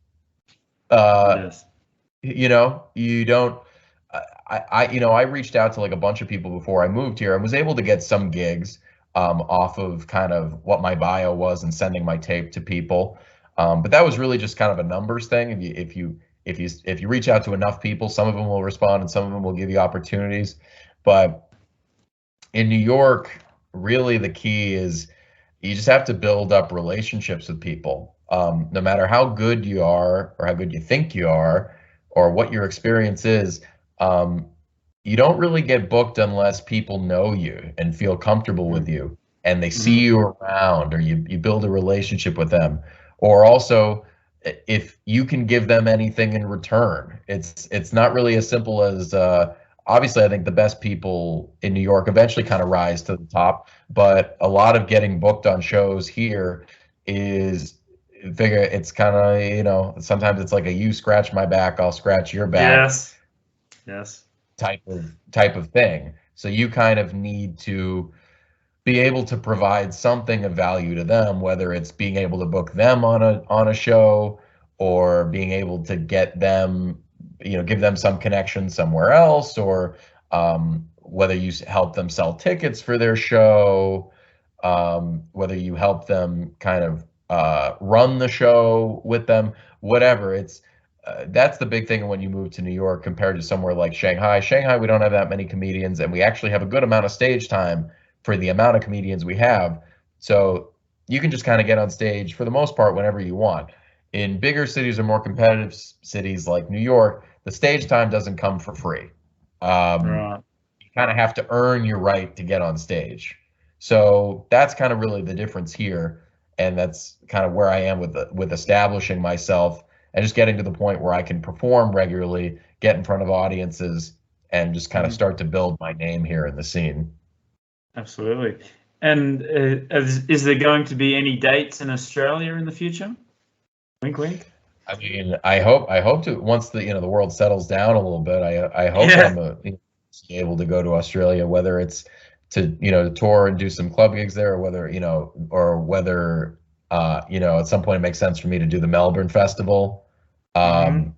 You don't. I reached out to like a bunch of people before I moved here, and was able to get some gigs off of kind of what my bio was and sending my tape to people. But that was really just kind of a numbers thing. If you reach out to enough people, some of them will respond and some of them will give you opportunities. But in New York, really the key is you just have to build up relationships with people. No matter how good you are or how good you think you are or what your experience is, um, you don't really get booked unless people know you and feel comfortable with you and they see Mm-hmm. you around, or you build a relationship with them. Or also, if you can give them anything in return. It's not really as simple as obviously, I think the best people in New York eventually kind of rise to the top, but a lot of getting booked on shows here is figure it's kind of, sometimes it's like a you scratch my back, I'll scratch your back Yes. Yes. type of thing. So you kind of need to be able to provide something of value to them, whether it's being able to book them on a show, or being able to get them, give them some connection somewhere else, or whether you help them sell tickets for their show, whether you help them kind of run the show with them, whatever. It's That's the big thing when you move to New York compared to somewhere like Shanghai. Shanghai, we don't have that many comedians, and we actually have a good amount of stage time for the amount of comedians we have. So you can just kind of get on stage for the most part whenever you want. In bigger cities or more competitive cities like New York, the stage time doesn't come for free. Right. You kind of have to earn your right to get on stage. So that's kind of really the difference here, and that's kind of where I am with establishing myself and just getting to the point where I can perform regularly, get in front of audiences, and just kind of Mm-hmm. start to build my name here in the scene. Absolutely. And is there going to be any dates in Australia in the future? Wink, wink. I mean, I hope to, once the world settles down a little bit. I hope Yeah. I'm able to go to Australia, whether it's to tour and do some club gigs there, or whether at some point it makes sense for me to do the Melbourne Festival. Mm-hmm.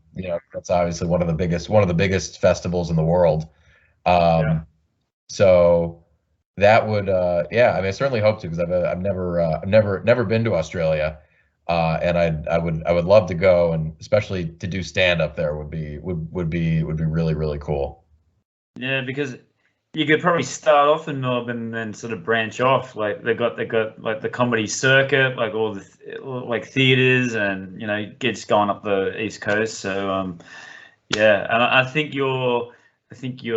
That's obviously one of the biggest festivals in the world. Yeah. Um, so that would, yeah, I mean, I certainly hope to, because I've never been to Australia, and I would love to go, and especially to do stand up there would be really really cool. Yeah, because you could probably start off in Melbourne and then sort of branch off. Like they got like the comedy circuit, like all the like theaters, and gets going up the East Coast. So yeah, and I think your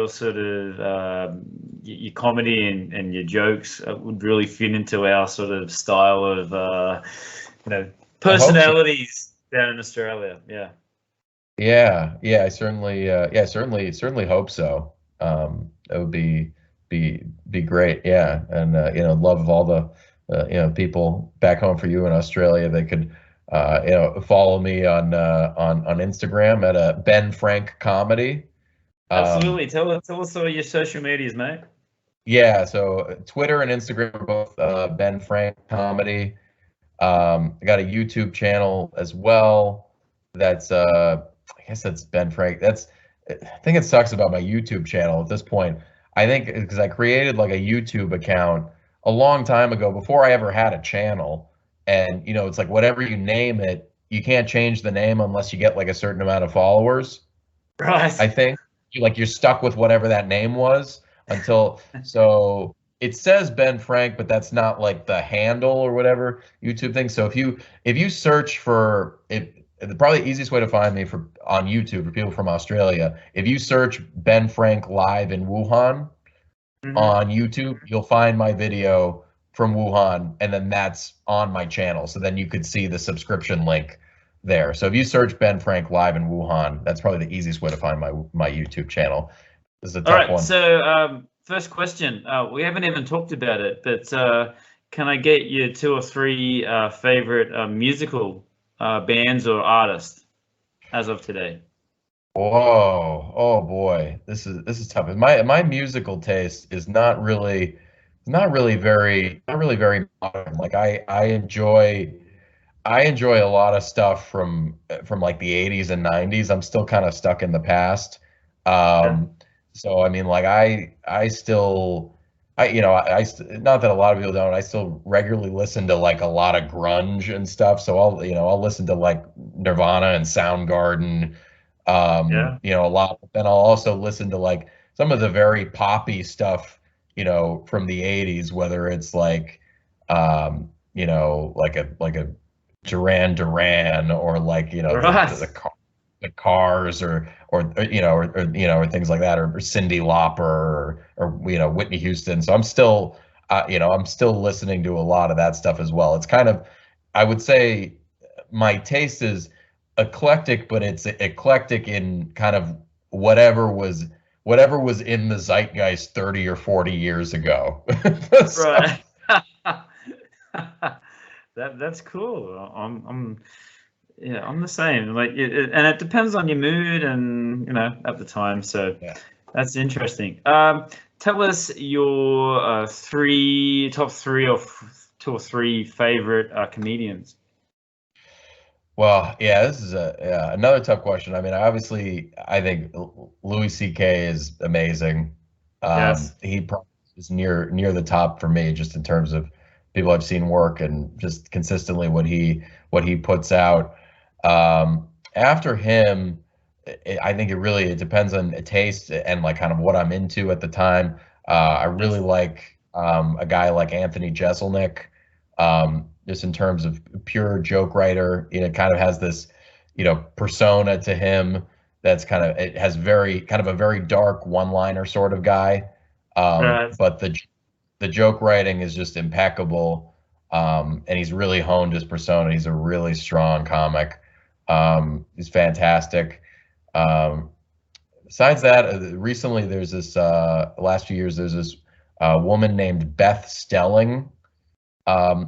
sort of your comedy and your jokes would really fit into our sort of style of you know I hope so. personalities down in Australia. Yeah. Yeah, yeah, I certainly, certainly hope so. It would be great. Yeah, and love all the people back home for you in Australia. They could follow me on Instagram at Ben Frank Comedy. Um, Absolutely. Tell us all your social medias, mate. yeah, so Twitter and Instagram are both Ben Frank Comedy. I got a YouTube channel as well. That's I guess that's Ben Frank. I think it sucks about my YouTube channel at this point. I think because I created like a YouTube account a long time ago before I ever had a channel, and it's like whatever you name it, you can't change the name unless you get like a certain amount of followers. I Right. think you're stuck with whatever that name was until, so it says Ben Frank, but that's not like the handle or whatever YouTube thing. So if you search for it, probably the easiest way to find me for on YouTube for people from Australia, if you search Ben Frank live in Wuhan Hmm. on YouTube, you'll find my video from Wuhan, and then that's on my channel. So then you could see the subscription link there. So if you search Ben Frank live in Wuhan, that's probably the easiest way to find my YouTube channel. This is a All tough right. one. So first question. We haven't even talked about it, but can I get your two or three favorite musical bands or artists as of today? Whoa, oh boy, this is tough. My musical taste is not really very modern. Like I enjoy a lot of stuff from like the 80s and 90s. I'm still kind of stuck in the past. Yeah. So I mean, like I still not that a lot of people don't. I still regularly listen to like a lot of grunge and stuff. So I'll listen to like Nirvana and Soundgarden, Yeah. a lot. But then I'll also listen to like some of the very poppy stuff, from the 80s, whether it's like like a Duran, or like, Right. the Cars, or things like that, or Cyndi Lauper, or Whitney Houston. So I'm still listening to a lot of that stuff as well. It's kind of, I would say, my taste is eclectic, but it's eclectic in kind of whatever was in the zeitgeist 30 or 40 years ago. So, Right. That's cool. Yeah, I'm the same. Like, and it depends on your mood and at the time. So yeah. that's interesting. Tell us your top three or two or three favorite comedians. Well, yeah, this is another tough question. I mean, obviously, I think Louis C.K. is amazing. Yes. He probably is near the top for me, just in terms of people I've seen work, and just consistently what he puts out. After him, I think it depends on taste and like kind of what I'm into at the time. I really Yes. like a guy like Anthony Jeselnik, just in terms of pure joke writer. Kind of has this, persona to him that's it has very kind of a very dark one-liner sort of guy. Right. But the joke writing is just impeccable. And he's really honed his persona. He's a really strong comic. He's fantastic. Um, Besides that, recently there's this last few years there's this woman named Beth Stelling,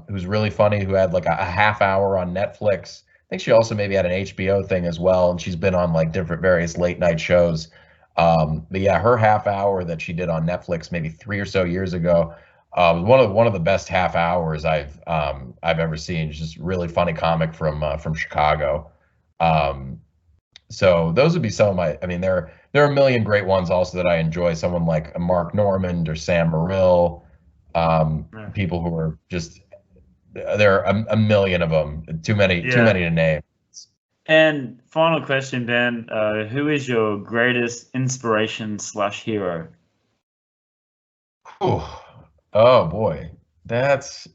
who's really funny, who had like a half hour on Netflix. I think she also maybe had an HBO thing as well, and she's been on like different various late night shows. But yeah, her half hour that she did on Netflix maybe 3 or so years ago was one of the best half hours I've ever seen. It's just really funny comic from Chicago. So those would be some of my. I mean, there are a million great ones also that I enjoy. Someone like a Mark Normand or Sam Morrill, Yeah. people who are just, there are a million of them. Too many Yeah. to name. And final question, Ben. Who is your greatest inspiration / hero? Whew. Oh boy, that's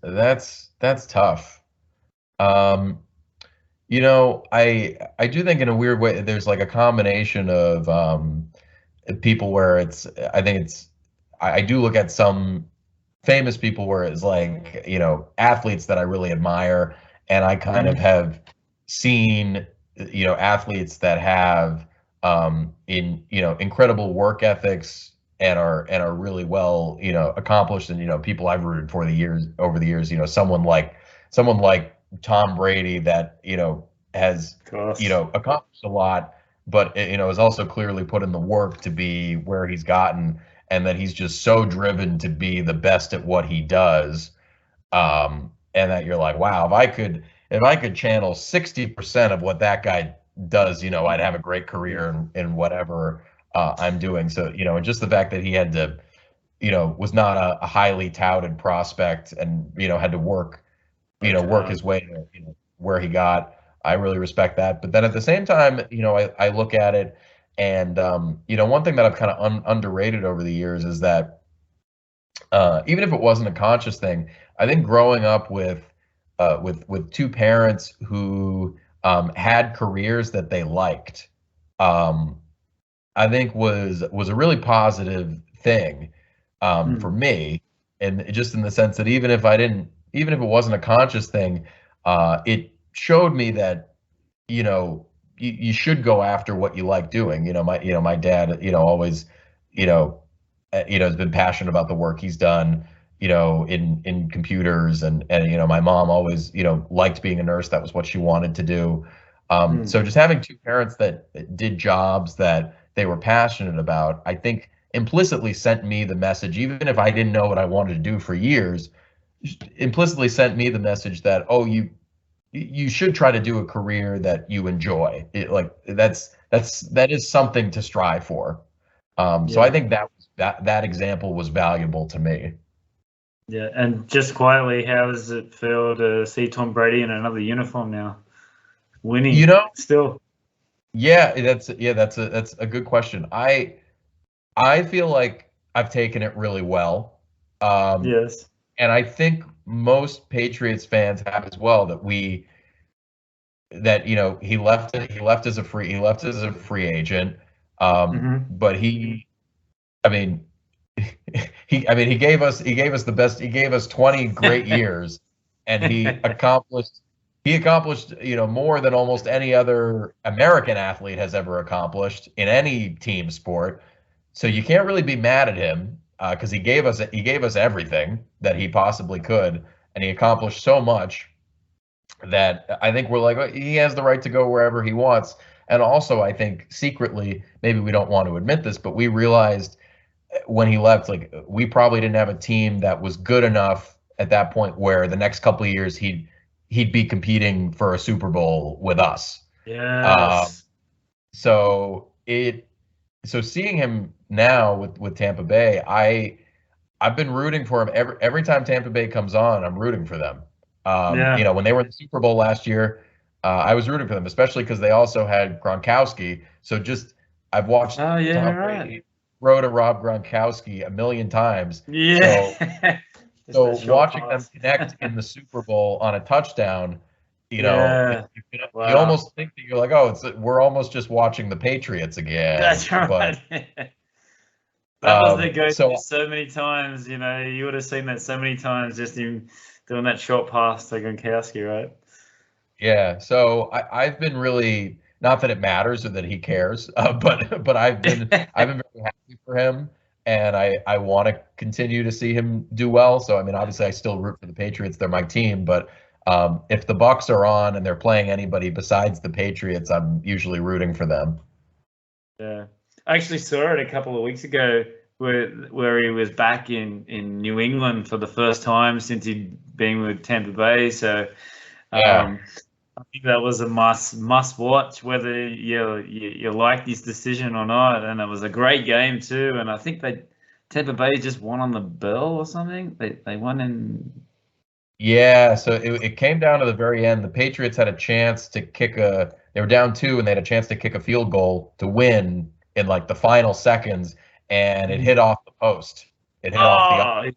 tough. Um, I do think in a weird way there's like a combination of people where I think I do look at some famous people where it's like, athletes that I really admire, and I kind of Mm. have seen, athletes that have incredible work ethics, and are really well, accomplished, and people I've rooted for over the years, someone like Tom Brady, that has Of course. accomplished a lot, but is also clearly put in the work to be where he's gotten, and that he's just so driven to be the best at what he does. And that you're like, wow, if I could channel 60% of what that guy does, I'd have a great career in whatever I'm doing. So, and just the fact that he had to, was not a highly touted prospect, and had to work Hard. his way to, where he got. I really respect that. But then at the same time, I look at it, and one thing that I've kind of underrated over the years is that, even if it wasn't a conscious thing, I think growing up with two parents who had careers that they liked, um, I think was a really positive thing, for Mm. me, and just in the sense that even if it wasn't a conscious thing, it showed me that, you should go after what you like doing. My dad, always, you know, has been passionate about the work he's done, in computers, and my mom always, liked being a nurse. That was what she wanted to do. Mm. So just having two parents that did jobs that they were passionate about, I think implicitly sent me the message, even if I didn't know what I wanted to do for years, implicitly sent me the message that, oh, you should try to do a career that you enjoy. Like that is something to strive for. So I Yeah. think that example was valuable to me. Yeah. And just quietly, how does it feel to see Tom Brady in another uniform now, You winning know, still? that's a good question. I feel like I've taken it really well. Um, Yes. and I think most Patriots fans have as well, that he left as a free agent, but I mean he gave us the best. He gave us 20 great years, and he accomplished more than almost any other American athlete has ever accomplished in any team sport. So you can't really be mad at him, because he gave us everything that he possibly could, and he accomplished so much that I think we're like, well, he has the right to go wherever he wants. And also, I think secretly, maybe we don't want to admit this, but we realized when he left, like, we probably didn't have a team that was good enough at that point where the next couple of years he'd be competing for a Super Bowl with us. Yes. So seeing him now with Tampa Bay, I've been rooting for him every time Tampa Bay comes on. I'm rooting for them. When they were in the Super Bowl last year, I was rooting for them, especially because they also had Gronkowski. So I've watched Tom Brady throw to Rob Gronkowski a million times. Yeah. So watching them connect in the Super Bowl on a touchdown, you almost think that you're like, oh, we're almost just watching the Patriots again. That's right. That was the go-to so many times. You would have seen that so many times, just him doing that short pass to Gronkowski, right? Yeah. So I've been really, not that it matters or that he cares, but I've been very happy for him, and I want to continue to see him do well. So I mean, obviously, I still root for the Patriots; they're my team. But if the Bucs are on and they're playing anybody besides the Patriots, I'm usually rooting for them. Yeah, I actually saw it a couple of weeks ago where he was back in New England for the first time since he'd been with Tampa Bay. So I think that was a must watch, whether you liked his decision or not. And it was a great game too. And I think Tampa Bay just won on the bell or something. They won in. Yeah, so it came down to the very end. The Patriots had a chance to they were down 2, and they had a chance to kick a field goal to win in like the final seconds, and it hit off the post. It hit off the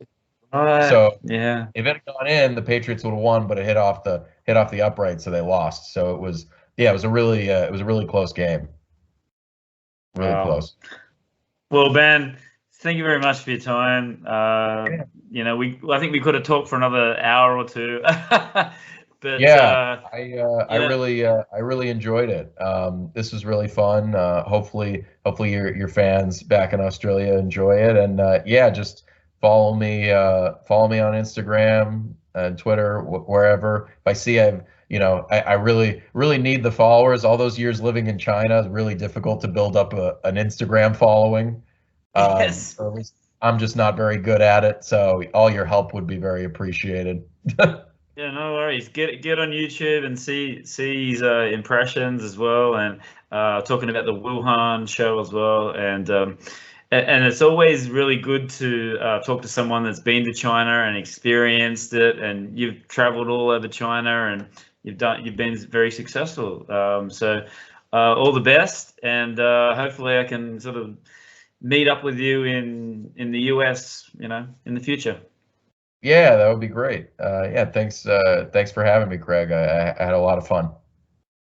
upright. So yeah, if it had gone in, the Patriots would have won, but it hit off the upright, so they lost. So it was a really close game. Really close. Well, Ben, thank you very much for your time. I think we could have talked for another hour or two. But I really enjoyed it. This was really fun. Hopefully your fans back in Australia enjoy it. And just follow me on Instagram and Twitter, wherever. If I see I really need the followers. All those years living in China, it's really difficult to build up an Instagram following. Yes. Or at least I'm just not very good at it. So all your help would be very appreciated. Yeah, no worries. Get on YouTube and see his impressions as well, and talking about the Wuhan show as well. And it's always really good to talk to someone that's been to China and experienced it. And you've traveled all over China, and you've been very successful. So all the best, and hopefully I can sort of meet up with you in the US, in the future. Yeah, that would be great. Thanks for having me, Craig. I had a lot of fun.